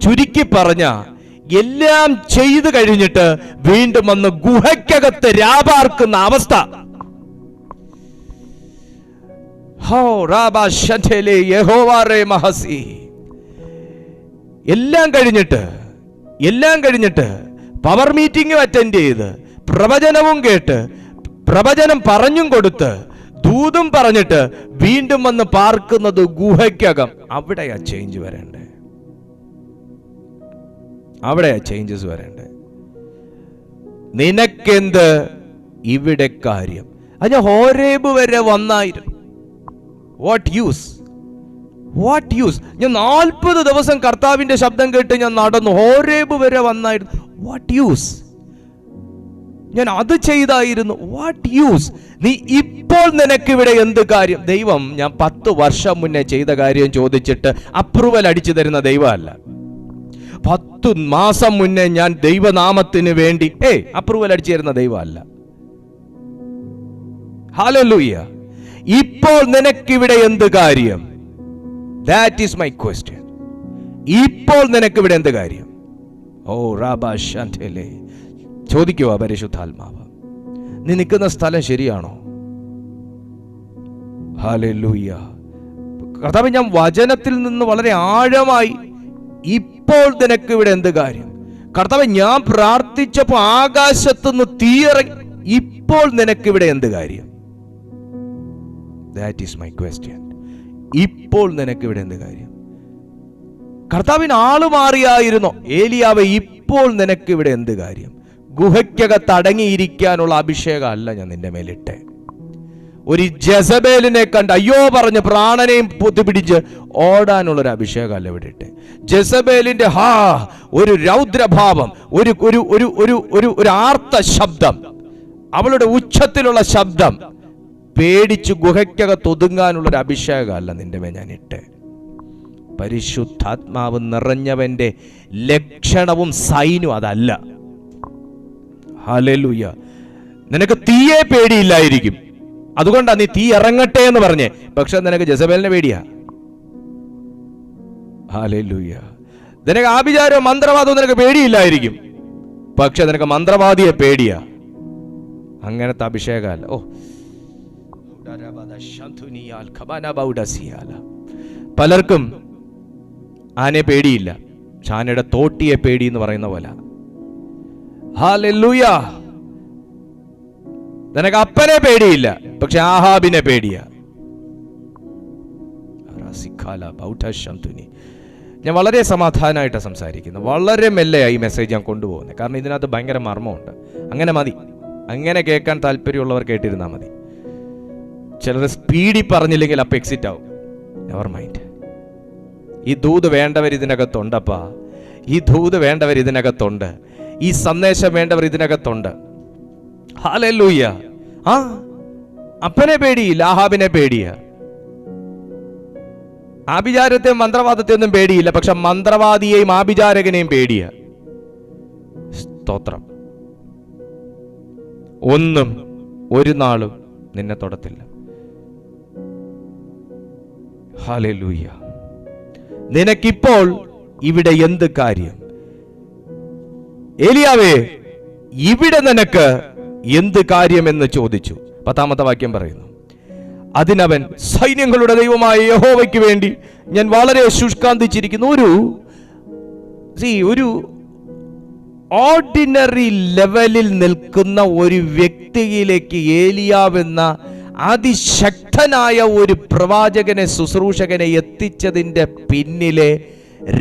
ചുരുക്കി പറഞ്ഞ, എല്ലാം ചെയ്തു കഴിഞ്ഞിട്ട് വീണ്ടും വന്ന് ഗുഹയ്ക്കകത്ത് രാപാർക്കുന്ന അവസ്ഥ. എല്ലാം കഴിഞ്ഞിട്ട് പവർ മീറ്റിംഗും അറ്റൻഡ് ചെയ്ത് പ്രവചനവും കേട്ട് പ്രവചനം പറഞ്ഞും കൊടുത്ത് ദൂതും പറഞ്ഞിട്ട് വീണ്ടും വന്ന് പാർക്കുന്നത് ഗുഹയ്ക്കകം. അവിടെയാ ചേഞ്ച് വരണ്ടേ. അവിടെ ചേഞ്ചസ് വരണ്ടേ. നിനക്കെന്ത് ഇവിടെ കാര്യം? അത് ഹോരേബ് വരെ വന്നായിരുന്നു. What use? ഞാൻ 40 ദിവസം കർത്താവിന്റെ ശബ്ദം കേട്ട് ഞാൻ നടന്നു, ഹോരേബ് വരെ വന്നായിരുന്നു. What use? ഞാൻ അത് ചെയ്തായിരുന്നു. What use? നീ ഇപ്പോൾ നിനക്കിവിടെ എന്ത് കാര്യം? ദൈവം ഞാൻ 10 വർഷം മുന്നേ ചെയ്ത കാര്യം ചോദിച്ചിട്ട് അപ്രൂവൽ അടിച്ചു തരുന്ന ദൈവമല്ല. 10 മാസം മുന്നേ ഞാൻ ദൈവനാമത്തിന് വേണ്ടി അപ്രൂവൽ അടിച്ചു തരുന്ന ദൈവമല്ല. ഹല്ലേലൂയ. ഇപ്പോൾ നിനക്കിവിടെ എന്ത് കാര്യം? That is my question. ഇപ്പോൾ നിനക്കിവിടെ എന്ത് കാര്യം? ഓ റാബാ ശാന്തലേ, ചോദിക്കുക പരിശുദ്ധാത്മാവ്, നീ നിൽക്കുന്ന സ്ഥലം ശരിയാണോ? ഹല്ലേലൂയ. കർത്താവേ, ഞാൻ വചനത്തിൽ നിന്ന് വളരെ ആഴമായി ഇപ്പോൾ നിനക്ക് ഇവിടെ എന്ത് കാര്യം? കർത്താവേ, ഞാൻ പ്രാർത്ഥിച്ചപ്പോൾ ആകാശത്തുനിന്ന് തീയിറങ്ങി, ഇപ്പോൾ നിനക്ക് ഇവിടെ എന്ത് കാര്യം? That is my question. ഇപ്പോൾ നിനക്ക് ഇവിടെ എന്ത് കാര്യം? കർത്താവിന് ആള് മാറിയായിരുന്നോ? ഏലിയാവേ, ഇപ്പോൾ നിനക്ക് ഇവിടെ എന്ത് കാര്യം? ഗുഹയ്ക്കകത്ത് അടങ്ങിയിരിക്കാനുള്ള അഭിഷേകം അല്ല ഞാൻ നിന്റെ മേലിട്ടെ. ഒരു ജെസബേലിനെ കണ്ട് അയ്യോ പറഞ്ഞ് പ്രാണനെയും പൊത്തിപ്പിടിച്ച് ഓടാനുള്ളൊരു അഭിഷേകം അല്ല ഇവിടെ ഇട്ടെ. ജെസബേലിന്റെ ഒരു രൗദ്രഭാവം, ഒരു ഒരു ഒരു ഒരു ഒരു ഒരു ആർത്ത ശബ്ദം, അവളുടെ ഉച്ചത്തിലുള്ള ശബ്ദം പേടിച്ച് ഗുഹയ്ക്കകത്ത് ഒതുങ്ങാനുള്ളൊരു അഭിഷേകം അല്ല നിന്റെ മേൽ ഞാൻ ഇട്ടെ. പരിശുദ്ധാത്മാവ് നിറഞ്ഞവന്റെ ലക്ഷണവും സൈനും അതല്ല. ഹല്ലേലൂയ. നിനക്ക് തീയെ പേടിയില്ലായിരിക്കും, അതുകൊണ്ടാണ് നീ തീ ഇറങ്ങട്ടെ എന്ന് പറഞ്ഞേ. പക്ഷെ നിനക്ക് ജെസബേലിനെ പേടിയാ. ഹല്ലേലൂയ. നിനക്ക് ആഭിചാരവും മന്ത്രവാദവും നിനക്ക് പേടിയില്ലായിരിക്കും, പക്ഷെ നിനക്ക് മന്ത്രവാദിയെ പേടിയാ. അങ്ങനത്തെ അഭിഷേകമല്ല. പലർക്കും ആനയെ പേടിയില്ല, ആനയുടെ തോട്ടിയെ പേടി എന്ന് പറയുന്ന പോലെ. ഹല്ലേലൂയ. നിനക്ക് അപ്പനെ പേടിയില്ല, പക്ഷെ ആഹാബിനെ പേടിയാ. ഞാൻ വളരെ സമാധാനമായിട്ട് സംസാരിക്കുന്നു, വളരെ മെല്ലെയായി ഈ മെസ്സേജ് ഞാൻ കൊണ്ടുപോകുന്നത്. കാരണം ഇതിനകത്ത് ഭയങ്കര മർമ്മമുണ്ട്. അങ്ങനെ മതി, അങ്ങനെ കേൾക്കാൻ താല്പര്യമുള്ളവർ കേട്ടിരുന്നാൽ മതി. ചിലർ സ്പീഡിൽ പറഞ്ഞില്ലെങ്കിൽ അപ്പം എക്സിറ്റ് ആവും. Never mind. ഈ ദൂത് വേണ്ടവർ ഇതിനകത്തുണ്ടപ്പാ. ഈ ദൂത് വേണ്ടവർ ഇതിനകത്തുണ്ട്. ഈ സന്ദേശം വേണ്ടവർ ഇതിനകത്തുണ്ട്. ഹല്ലേലൂയ. അപ്പനെ പേടിയില്ല, ആഹാബിനെ പേടിയ. ആഭിചാരത്തെയും മന്ത്രവാദത്തെയും ഒന്നും പേടിയില്ല, പക്ഷെ മന്ത്രവാദിയെയും ആഭിചാരകനെയും പേടിയ. സ്തോത്രം. ഒന്നും ഒരു നാളും നിന്നെ തൊടത്തില്ല. ഹല്ലേലൂയ. നിനക്കിപ്പോൾ ഇവിടെ എന്ത് കാര്യം? ഏലിയാവേ, ഇവിടെ നിനക്ക് എന്ത് കാര്യമെന്ന് ചോദിച്ചു. 10ാമത്തെ വാക്യം പറയുന്നു, അതിനവൻ സൈന്യങ്ങളുടെ ദൈവമായ യഹോവയ്ക്ക് വേണ്ടി ഞാൻ വളരെ ശുഷ്കാന്തിച്ചിരിക്കുന്നു. ഒരു ഓർഡിനറി ലെവലിൽ നിൽക്കുന്ന ഒരു വ്യക്തിയിലേക്ക് ഏലിയാവെന്ന അതിശക്തനായ ഒരു പ്രവാചകനെ, ശുശ്രൂഷകനെ എത്തിച്ചതിൻ്റെ പിന്നിലെ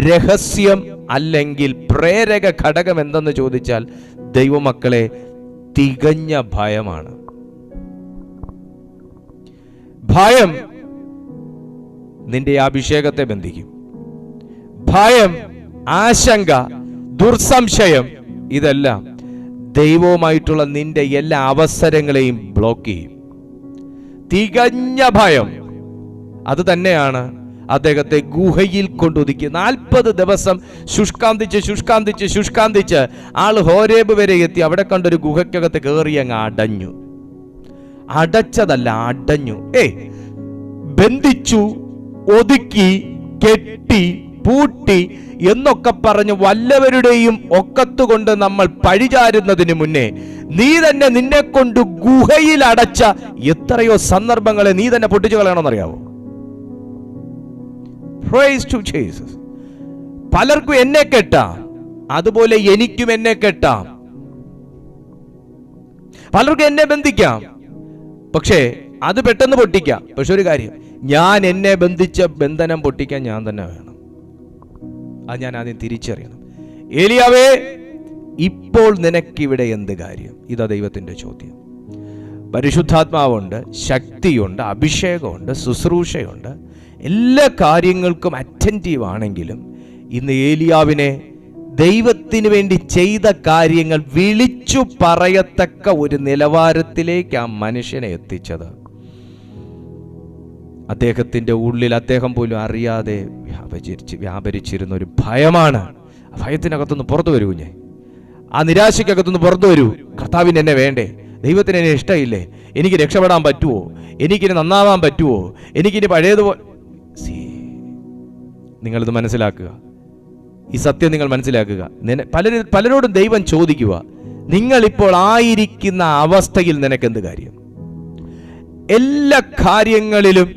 രഹസ്യം അല്ലെങ്കിൽ പ്രേരക ഘടകം എന്തെന്ന് ചോദിച്ചാൽ, ദൈവമക്കളെ, തികഞ്ഞ ഭയമാണ്. ഭയം നിന്റെ അഭിഷേകത്തെ ബന്ധിക്കും. ഭയം, ആശങ്ക, ദുർസംശയം, ഇതെല്ലാം ദൈവവുമായിട്ടുള്ള നിന്റെ എല്ലാ അവസരങ്ങളെയും ബ്ലോക്ക് ചെയ്യും. തികഞ്ഞ ഭയം അത് തന്നെയാണ് അദ്ദേഹത്തെ ഗുഹയിൽ കൊണ്ടൊതുക്കി. 40 ദിവസം ശുഷ്കാന്തിച്ച് ആള് ഹോരേബ് വരെ എത്തി. അവിടെ കണ്ടൊരു ഗുഹയ്ക്കകത്ത് കയറി അങ്ങ് അടഞ്ഞു. അടച്ചതല്ല, അടഞ്ഞു. ബന്ധിച്ചു, ഒതുക്കി, കെട്ടി, പൂട്ടി എന്നൊക്കെ പറഞ്ഞ് വല്ലവരുടെയും ഒക്കത്തുകൊണ്ട് നമ്മൾ പഴിചാരുന്നതിന് മുന്നേ നീ തന്നെ നിന്നെ കൊണ്ട് ഗുഹയിൽ അടച്ച എത്രയോ സന്ദർഭങ്ങളെ നീ തന്നെ പൊട്ടിച്ചു കളയണമെന്നറിയാവോ? Praise to Jesus. പലർക്കും എന്നെ കെട്ടാം, അതുപോലെ എനിക്കും എന്നെ കെട്ടാം. പലർക്കും എന്നെ ബന്ധിക്കാം, പക്ഷേ അത് പെട്ടെന്ന് പൊട്ടിക്കാം. പക്ഷെ ഒരു കാര്യം, ഞാൻ എന്നെ ബന്ധിച്ച ബന്ധനം പൊട്ടിക്കാൻ ഞാൻ തന്നെ വേണം. അത് ഞാൻ ആദ്യം തിരിച്ചറിയണം. ഏലിയാവേ, ഇപ്പോൾ നിനക്കിവിടെ എന്ത് കാര്യം? ഇതാ ദൈവത്തിൻ്റെ ചോദ്യം. പരിശുദ്ധാത്മാവുണ്ട്, ശക്തിയുണ്ട്, അഭിഷേകമുണ്ട്, ശുശ്രൂഷയുണ്ട്, എല്ലാ കാര്യങ്ങൾക്കും അറ്റൻറ്റീവ് ആണെങ്കിലും ഇന്ന് ഏലിയാവിനെ ദൈവത്തിന് വേണ്ടി ചെയ്ത കാര്യങ്ങൾ വിളിച്ചു പറയത്തക്ക ഒരു നിലവാരത്തിലേക്ക് ആ മനുഷ്യനെ എത്തിച്ചത് അദ്ദേഹത്തിൻ്റെ ഉള്ളിൽ അദ്ദേഹം പോലും അറിയാതെ വ്യാപരിച്ചിരുന്ന ഒരു ഭയമാണ്. ആ ഭയത്തിനകത്തുനിന്ന് പുറത്തു വരൂ, ആ നിരാശയ്ക്കകത്തുനിന്ന് പുറത്തു വരൂ. കർത്താവിന് എന്നെ വേണ്ടേ? ദൈവത്തിന് എന്നെ ഇഷ്ടമില്ലേ? എനിക്ക് രക്ഷപ്പെടാൻ പറ്റുമോ? എനിക്കിനി നന്നാവാൻ പറ്റുമോ? എനിക്കിനി പഴയതുപോലെ. നിങ്ങളിത് മനസ്സിലാക്കുക, ഈ സത്യം നിങ്ങൾ മനസ്സിലാക്കുക. പലരോടും ദൈവം ചോദിക്കുക, നിങ്ങളിപ്പോൾ ആയിരിക്കുന്ന അവസ്ഥയിൽ നിനക്കെന്ത് കാര്യം? എല്ലാ കാര്യങ്ങളിലും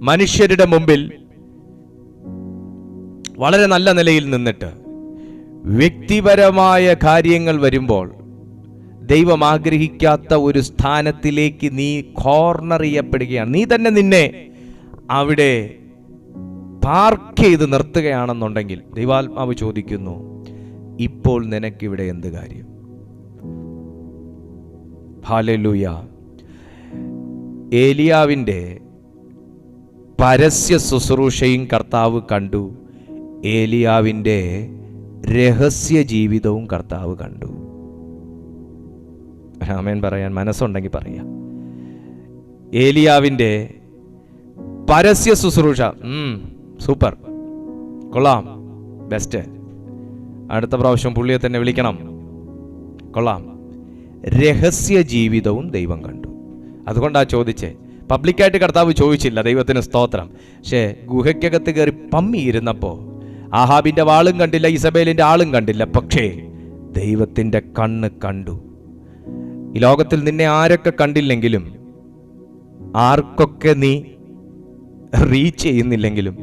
മനുഷ്യരുടെ മുമ്പിൽ വളരെ നല്ല നിലയിൽ നിന്നിട്ട് വ്യക്തിപരമായ കാര്യങ്ങൾ വരുമ്പോൾ ദൈവം ആഗ്രഹിക്കാത്ത ഒരു സ്ഥാനത്തിലേക്ക് നീ കോർണർ ചെയ്യപ്പെടുകയാണ്. നീ തന്നെ നിന്നെ അവിടെ പാർക്ക് ചെയ്ത് നിർത്തുകയാണെന്നുണ്ടെങ്കിൽ ദൈവാത്മാവ് ചോദിക്കുന്നു, ഇപ്പോൾ നിനക്കിവിടെ എന്ത് കാര്യം? ഹല്ലേലൂയ. ഏലിയാവിൻ്റെ പരസ്യ ശുശ്രൂഷയും കർത്താവ് കണ്ടു, ഏലിയാവിൻ്റെ രഹസ്യ ജീവിതവും കർത്താവ് കണ്ടു. ആമേൻ പറയാൻ മനസ്സുണ്ടെങ്കിൽ പറയാം. ഏലിയാവിൻ്റെ പരസ്യ ശുശ്രൂഷ സൂപ്പർ, കൊള്ളാം, ബെസ്റ്റ്, അടുത്ത പ്രാവശ്യം പുള്ളിയെ തന്നെ വിളിക്കണം, കൊള്ളാം. രഹസ്യ ജീവിതവും ദൈവം കണ്ടു. അതുകൊണ്ടാ ചോദിച്ചേ. പബ്ലിക്കായിട്ട് കർത്താവ് ചോദിച്ചില്ല, ദൈവത്തിന് സ്തോത്രം. പക്ഷേ ഗുഹയ്ക്കകത്ത് കയറി പമ്മിയിരുന്നപ്പോൾ ആഹാബിൻ്റെ വാളും കണ്ടില്ല, ഇസബേലിൻ്റെ ആളും കണ്ടില്ല, പക്ഷേ ദൈവത്തിൻ്റെ കണ്ണ് കണ്ടു. ഈ ലോകത്തിൽ നിന്നെ ആരൊക്കെ കണ്ടില്ലെങ്കിലും, ആർക്കൊക്കെ നീ റീച്ച് ചെയ്യുന്നില്ലെങ്കിലും,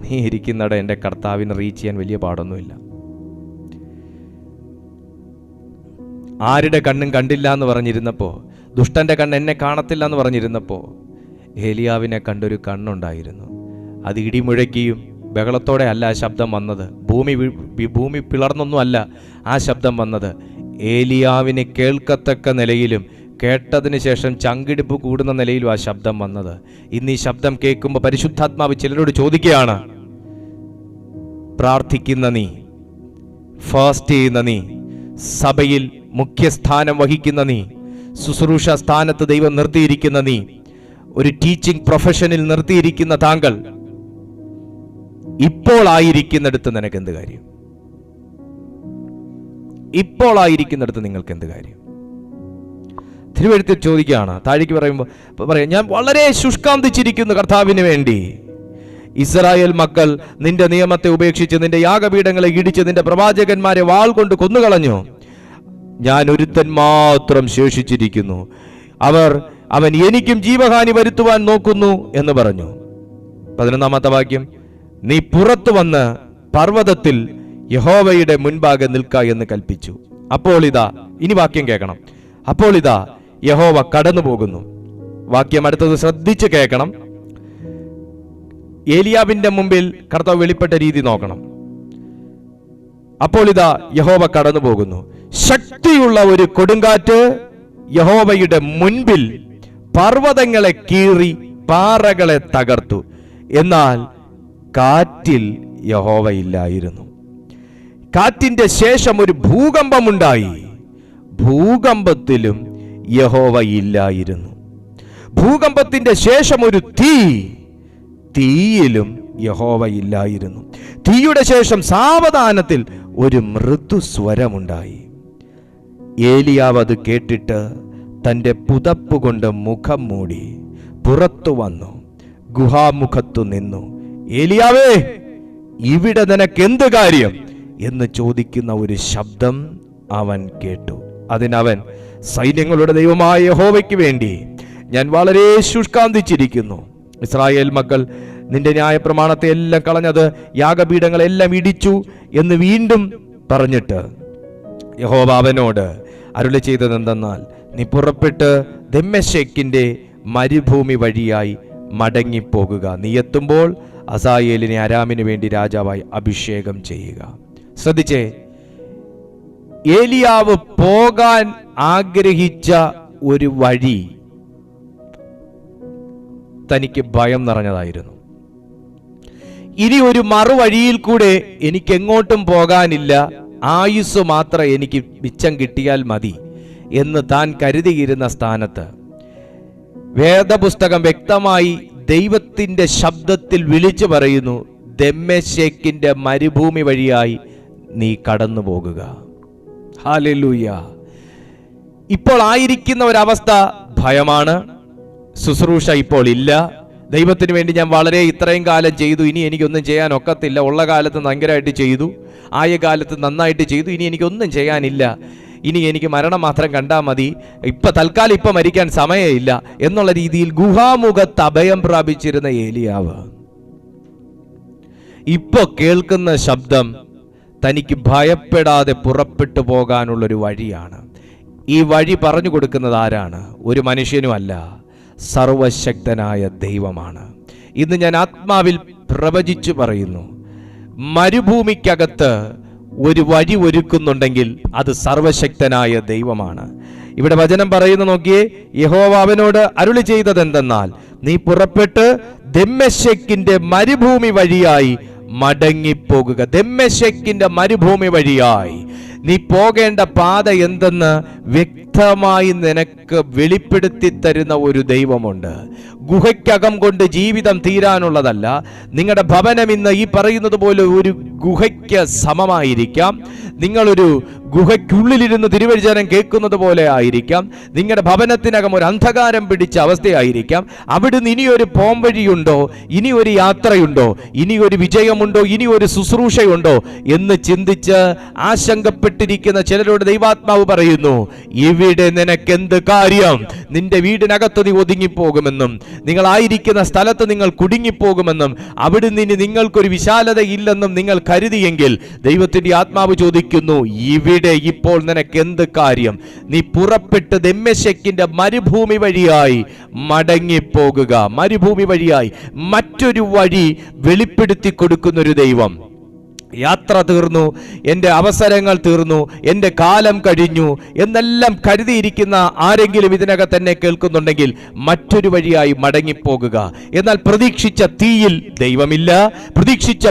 നീ ഇരിക്കുന്നിടം എൻ്റെ കർത്താവിനെ റീച്ച് ചെയ്യാൻ വലിയ പാടൊന്നുമില്ല. ആരുടെ കണ്ണും കണ്ടില്ല എന്ന് പറഞ്ഞിരുന്നപ്പോൾ, ദുഷ്ടൻ്റെ കണ്ണ് എന്നെ കാണത്തില്ല എന്ന് പറഞ്ഞിരുന്നപ്പോൾ, ഏലിയാവിനെ കണ്ടൊരു കണ്ണുണ്ടായിരുന്നു. അത് ഇടിമുഴക്കിയും ബഹളത്തോടെ അല്ല ആ ശബ്ദം വന്നത്. ഭൂമി പിളർന്നൊന്നും അല്ല ആ ശബ്ദം വന്നത്. ഏലിയാവിന് കേൾക്കത്തക്ക നിലയിലും കേട്ടതിന് ശേഷം ചങ്കിടിപ്പ് കൂടുന്ന നിലയിലും ആ ശബ്ദം വന്നത്. ഇന്ന് ഈ ശബ്ദം കേൾക്കുമ്പോൾ പരിശുദ്ധാത്മാവ് ചിലരോട് ചോദിക്കുകയാണ്, പ്രാർത്ഥിക്കുന്ന നീ, ഫാസ്റ്റ് ചെയ്യുന്ന നീ, സഭയിൽ മുഖ്യസ്ഥാനം വഹിക്കുന്ന നീ, ശുശ്രൂഷ സ്ഥാനത്ത് ദൈവം നിർത്തിയിരിക്കുന്ന നീ, ഒരു ടീച്ചിങ് പ്രൊഫഷനിൽ നിർത്തിയിരിക്കുന്ന താങ്കൾ, ഇപ്പോൾ ആയിരിക്കുന്നിടത്ത് നിനക്ക് എന്ത് കാര്യം? ഇപ്പോൾ ആയിരിക്കുന്നിടത്ത് നിങ്ങൾക്ക് എന്ത് കാര്യം? തിരുവെഴുത്തിൽ ചോദിക്കുകയാണ്. താഴേക്ക് പറയാം, ഞാൻ വളരെ ശുഷ്കാന്തിച്ചിരിക്കുന്നു കർത്താവിന് വേണ്ടി. ഇസ്രായേൽ മക്കൾ നിന്റെ നിയമത്തെ ഉപേക്ഷിച്ച് നിന്റെ യാഗപീഠങ്ങളെ ഇടിച്ച് നിന്റെ പ്രവാചകന്മാരെ വാൾ കൊണ്ട് കൊന്നുകളഞ്ഞു. ഞാൻ ഒരുത്തൻ മാത്രം ശേഷിച്ചിരിക്കുന്നു, അവൻ എനിക്കും ജീവഹാനി വരുത്തുവാൻ നോക്കുന്നു എന്ന് പറഞ്ഞു. 11-ാമത്തെ വാക്യം, നീ പുറത്തു വന്ന് പർവ്വതത്തിൽ യഹോവയുടെ മുൻപാകെ നിൽക്ക എന്ന് കൽപ്പിച്ചു. അപ്പോൾ ഇതാ, ഇനി വാക്യം കേൾക്കണം. അപ്പോൾ ഇതാ യഹോവ കടന്നു പോകുന്നു. വാക്യം അടുത്തത് ശ്രദ്ധിച്ച് കേൾക്കണം. ഏലിയാവിന്റെ മുമ്പിൽ കർത്താവ് വെളിപ്പെട്ട രീതി നോക്കണം. അപ്പോൾ ഇതാ യഹോവ കടന്നു പോകുന്നു. ശക്തിയുള്ള ഒരു കൊടുങ്കാറ്റ് യഹോവയുടെ മുൻപിൽ പർവ്വതങ്ങളെ കീറി പാറകളെ തകർത്തു. എന്നാൽ കാറ്റിൽ യഹോവ ഇല്ലായിരുന്നു. കാറ്റിന്റെ ശേഷം ഒരു ഭൂകമ്പമുണ്ടായി. ഭൂകമ്പത്തിലും യഹോവ ഇല്ലായിരുന്നു. ഭൂകമ്പത്തിന്റെ ശേഷം ഒരു തീയിലും യഹോവ ഇല്ലായിരുന്നു. തീയുടെ ശേഷം സാവധാനത്തിൽ ഒരു മൃദുസ്വരമുണ്ടായി. ഏലിയാവ് അത് കേട്ടിട്ട് തൻ്റെ പുതപ്പ് കൊണ്ട് മുഖം മൂടി പുറത്തു വന്നു ഗുഹാമുഖത്തു നിന്നു. ഏലിയാവേ, ഇവിടെ നിനക്ക് എന്ത് കാര്യം എന്ന് ചോദിക്കുന്ന ഒരു ശബ്ദം അവൻ കേട്ടു. അതിനവൻ, സൈന്യങ്ങളുടെ ദൈവമായ യഹോവയ്ക്ക് വേണ്ടി ഞാൻ വളരെ ശുഷ്കാന്തിച്ചിരിക്കുന്നു. ഇസ്രായേൽ മക്കൾ നിന്റെ ന്യായപ്രമാണത്തെ എല്ലാം കളഞ്ഞത്, യാഗപീഠങ്ങളെല്ലാം ഇടിച്ചു എന്ന് വീണ്ടും പറഞ്ഞിട്ട് യഹോവ അവനോട് അരുളി ചെയ്തതെന്തെന്നാൽ, നീ പുറപ്പെട്ട് ദമ്മേശെക്കിന്റെ മരുഭൂമി വഴിയായി മടങ്ങിപ്പോകുക. നീ എത്തുമ്പോൾ അസായേലിനെ അരാമിന് വേണ്ടി രാജാവായി അഭിഷേകം ചെയ്യുക. ശ്രദ്ധിച്ചേ, ഏലിയാവ് പോകാൻ ആഗ്രഹിച്ച ഒരു വഴി തനിക്ക് ഭയം നിറഞ്ഞതായിരുന്നു. ഇനി ഒരു മറുവഴിയിൽ കൂടെ എനിക്ക് എങ്ങോട്ടും പോകാനില്ല, ആയുസ് മാത്രം എനിക്ക് മിച്ചം കിട്ടിയാൽ മതി എന്ന് താൻ കരുതിയിരുന്ന സ്ഥാനത്ത് വേദപുസ്തകം വ്യക്തമായി ദൈവത്തിന്റെ ശബ്ദത്തിൽ വിളിച്ചു പറയുന്നു, ദമ്മേശേക്കിന്റെ മരുഭൂമി വഴിയായി നീ കടന്നു പോകുക. ഹല്ലേലൂയ. ഇപ്പോൾ ആയിരിക്കുന്ന ഒരവസ്ഥ ഭയമാണ്. ശുശ്രൂഷ ഇപ്പോൾ ഇല്ല. ദൈവത്തിന് വേണ്ടി ഞാൻ വളരെ ഇത്രയും കാലം ചെയ്തു, ഇനി എനിക്കൊന്നും ചെയ്യാൻ ഒക്കത്തില്ല. ഉള്ള കാലത്ത് ഭയങ്കരമായിട്ട് ചെയ്തു, ആയ കാലത്ത് നന്നായിട്ട് ചെയ്തു, ഇനി എനിക്കൊന്നും ചെയ്യാനില്ല, ഇനി എനിക്ക് മരണം മാത്രം കണ്ടാൽ മതി, തൽക്കാലം ഇപ്പം മരിക്കാൻ സമയമില്ല എന്നുള്ള രീതിയിൽ ഗുഹാമുഖത്ത് അഭയം പ്രാപിച്ചിരുന്ന ഏലിയാവ് ഇപ്പൊ കേൾക്കുന്ന ശബ്ദം തനിക്ക് ഭയപ്പെടാതെ പുറപ്പെട്ടു പോകാനുള്ളൊരു വഴിയാണ്. ഈ വഴി പറഞ്ഞു കൊടുക്കുന്നത് ആരാണ്? ഒരു മനുഷ്യനുമല്ല, സർവശക്തനായ ദൈവമാണ്. ഇന്ന് ഞാൻ ആത്മാവിൽ പ്രവചിച്ചു പറയുന്നു, മരുഭൂമിക്കകത്ത് ഒരു വഴി ഒരുക്കുന്നുണ്ടെങ്കിൽ അത് സർവശക്തനായ ദൈവമാണ്. ഇവിടെ വചനം പറയുന്നു, നോക്കിയേ, യഹോവ അവനോട് അരുളി ചെയ്തത് എന്തെന്നാൽ, നീ പുറപ്പെട്ട് ദമ്മേശെക്കിന്റെ മരുഭൂമി വഴിയായി മടങ്ങിപ്പോകുക. ദമ്മേശെക്കിന്റെ മരുഭൂമി വഴിയായി നീ പോകേണ്ട പാത എന്തെന്ന് വ്യക്തമായി നിനക്ക് വെളിപ്പെടുത്തി തരുന്ന ഒരു ദൈവമുണ്ട്. ഗുഹയ്ക്കകം കൊണ്ട് ജീവിതം തീരാനുള്ളതല്ല. നിങ്ങളുടെ ഭവനം ഇന്ന് ഈ പറയുന്നത് പോലെ ഒരു ഗുഹയ്ക്ക് സമമായിരിക്കാം. നിങ്ങളൊരു ഗുഹയ്ക്കുള്ളിലിരുന്ന് തിരുവചനം കേൾക്കുന്നത് പോലെ ആയിരിക്കാം. നിങ്ങളുടെ ഭവനത്തിനകം ഒരു അന്ധകാരം പിടിച്ച അവസ്ഥയായിരിക്കാം. അവിടുന്ന് ഇനിയൊരു പോംവഴിയുണ്ടോ, ഇനി ഒരു യാത്രയുണ്ടോ, ഇനി ഒരു വിജയമുണ്ടോ, ഇനി ഒരു ശുശ്രൂഷയുണ്ടോ എന്ന് ചിന്തിച്ച് ആശങ്കപ്പെട്ടിരിക്കുന്ന ചിലരോട് ദൈവാത്മാവ് പറയുന്നു, ഇവിടെ നിനക്കെന്ത് കാര്യം? നിന്റെ വീടിനകത്ത് നീ ഒതുങ്ങിപ്പോകുമെന്നും നിങ്ങളായിരിക്കുന്ന സ്ഥലത്ത് നിങ്ങൾ കുടുങ്ങിപ്പോകുമെന്നും അവിടുന്ന് ഇനി നിങ്ങൾക്കൊരു വിശാലത ഇല്ലെന്നും നിങ്ങൾ കരുതിയെങ്കിൽ ദൈവത്തിന്റെ ആത്മാവ് ചോദിക്കുന്നു, ഇവിടെ ഇപ്പോൾ നിനക്ക് എന്ത് കാര്യം? നീ പുറപ്പെട്ട് ദമ്മേശെക്കിന്റെ മരുഭൂമി വഴിയായി മടങ്ങിപ്പോകുക. മരുഭൂമി വഴിയായി മറ്റൊരു വഴി വെളിപ്പെടുത്തി കൊടുക്കുന്നൊരു ദൈവം. യാത്ര തീർന്നു, എൻ്റെ അവസരങ്ങൾ തീർന്നു, എൻ്റെ കാലം കഴിഞ്ഞു എന്നെല്ലാം കരുതിയിരിക്കുന്ന ആരെങ്കിലും ഇതിനകത്ത് തന്നെ കേൾക്കുന്നുണ്ടെങ്കിൽ മറ്റൊരു വഴിയായി മടങ്ങിപ്പോകുക. എന്നാൽ പ്രതീക്ഷിച്ച തീയിൽ ദൈവമില്ല, പ്രതീക്ഷിച്ച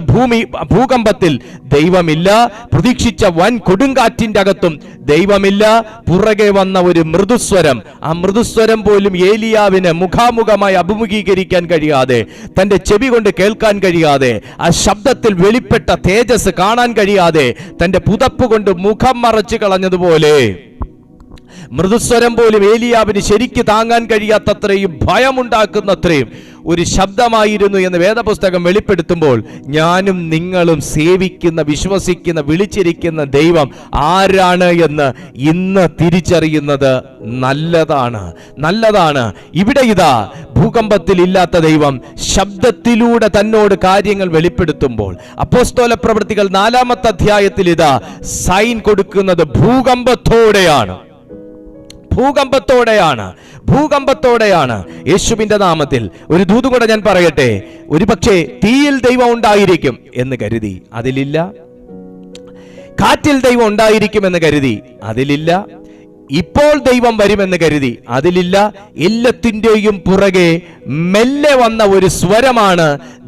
ഭൂകമ്പത്തിൽ ദൈവമില്ല, പ്രതീക്ഷിച്ച വൻ കൊടുങ്കാറ്റിൻ്റെ അകത്തും ദൈവമില്ല. പുറകെ വന്ന ഒരു മൃദുസ്വരം, ആ മൃദുസ്വരം പോലും ഏലിയാവിന് മുഖാമുഖമായി അഭിമുഖീകരിക്കാൻ കഴിയാതെ, തൻ്റെ ചെവി കൊണ്ട് കേൾക്കാൻ കഴിയാതെ, ആ ശബ്ദത്തിൽ വെളിപ്പെട്ട തേജസ് കാണാൻ കഴിയാതെ തന്റെ പുതപ്പ് കൊണ്ട് മുഖം മറച്ചു കളഞ്ഞതുപോലെ മൃദുസ്വരം പോലും ഏലിയാവിന് ശരിക്ക് താങ്ങാൻ കഴിയാത്തത്രയും ഭയമുണ്ടാക്കുന്നത്രയും ഒരു ശബ്ദമായിരുന്നു എന്ന് വേദപുസ്തകം വെളിപ്പെടുത്തുമ്പോൾ ഞാനും നിങ്ങളും സേവിക്കുന്ന, വിശ്വസിക്കുന്ന, വിളിച്ചിരിക്കുന്ന ദൈവം ആരാണ് എന്ന് ഇന്ന് തിരിച്ചറിയുന്നത് നല്ലതാണ്. നല്ലതാണ്. ഇവിടെ ഇതാ ഭൂകമ്പത്തിൽ ഇല്ലാത്ത ദൈവം ശബ്ദത്തിലൂടെ തന്നോട് കാര്യങ്ങൾ വെളിപ്പെടുത്തുമ്പോൾ അപ്പോസ്തല പ്രവൃത്തികൾ 4-ാമത്തെ അധ്യായത്തിൽ ഇതാ സൈൻ കൊടുക്കുന്നത് ഭൂകമ്പത്തോടെയാണ്. ഭൂകമ്പത്തോടെയാണ്. യേശുവിന്റെ നാമത്തിൽ ഒരു ദൂത് കൂടെ ഞാൻ പറയട്ടെ. ഒരു പക്ഷേ തീയിൽ ദൈവം ഉണ്ടായിരിക്കും എന്ന് കരുതി അതിലില്ല, കാറ്റിൽ ദൈവം ഉണ്ടായിരിക്കും എന്ന് കരുതി അതിലില്ല, ഇപ്പോൾ ദൈവം വരുമെന്ന് കരുതി അതിലില്ല. എല്ലാത്തിൻ്റെയും പുറകെ മെല്ലെ വന്ന ഒരു സ്വരമാണ്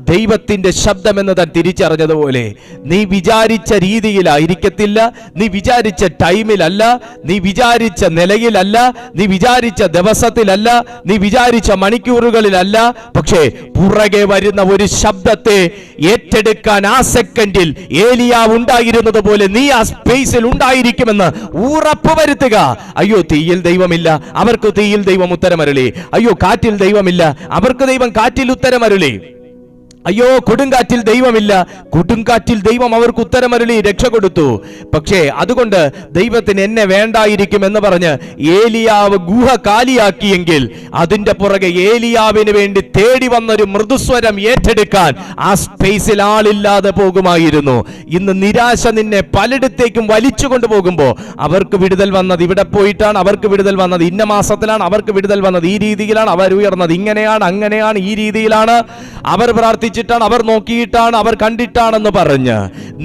ദൈവത്തിന്റെ ശബ്ദമെന്ന് താൻ തിരിച്ചറിഞ്ഞതുപോലെ നീ വിചാരിച്ച രീതിയിലായിരിക്കത്തില്ല, നീ വിചാരിച്ച ടൈമിലല്ല, നീ വിചാരിച്ച നിലയിലല്ല, നീ വിചാരിച്ച ദിവസത്തിലല്ല, നീ വിചാരിച്ച മണിക്കൂറുകളിലല്ല. പക്ഷേ പുറകെ വരുന്ന ഒരു ശബ്ദത്തെ ഏറ്റെടുക്കാൻ ആ സെക്കൻഡിൽ ഏലിയാവ് ഉണ്ടായിരുന്നത് പോലെ നീ ആ സ്പേസിൽ ഉണ്ടായിരിക്കുമെന്ന് ഉറപ്പുവരുത്തുക. അയ്യോ, തീയിൽ ദൈവമില്ല, അവർക്ക് തീയിൽ ദൈവം ഉത്തരമരുളി. അയ്യോ, കാറ്റിൽ ദൈവമില്ല, അവർക്ക് ദൈവം കാറ്റിൽ ഉത്തരമരുളി. അയ്യോ, കൊടുങ്കാറ്റിൽ ദൈവമില്ല. കൊടുങ്കാറ്റിൽ ദൈവം അവർക്ക് ഉത്തരമരുളി രക്ഷ കൊടുത്തു. പക്ഷേ അതുകൊണ്ട് ദൈവത്തിന് എന്നെ വേണ്ടായിരിക്കും എന്ന് പറഞ്ഞ് ഏലിയാവ് ഗുഹ കാലിയാക്കിയെങ്കിൽ അതിന്റെ പുറകെ ഏലിയാവിന് വേണ്ടി തേടി വന്നൊരു മൃദുസ്വരം ഏറ്റെടുക്കാൻ ആ സ്പേസിൽ ആളില്ലാതെ പോകുമായിരുന്നു. ഇന്ന് നിരാശ നിന്നെ പലയിടത്തേക്കും വലിച്ചു കൊണ്ടുപോകുമ്പോൾ അവർക്ക് വിടുതൽ വന്നത് ഇവിടെ പോയിട്ടാണ്, അവർക്ക് വിടുതൽ വന്നത് ഇന്ന മാസത്തിലാണ്, അവർക്ക് വിടുതൽ വന്നത് ഈ രീതിയിലാണ്, അവർ ഉയർന്നത് ഇങ്ങനെയാണ്, അങ്ങനെയാണ്, ഈ രീതിയിലാണ്, അവർ പ്രാർത്ഥിച്ചിട്ടാണ്, അവർ നോക്കിയിട്ടാണ്, അവർ കണ്ടിട്ടാണെന്ന് പറഞ്ഞ്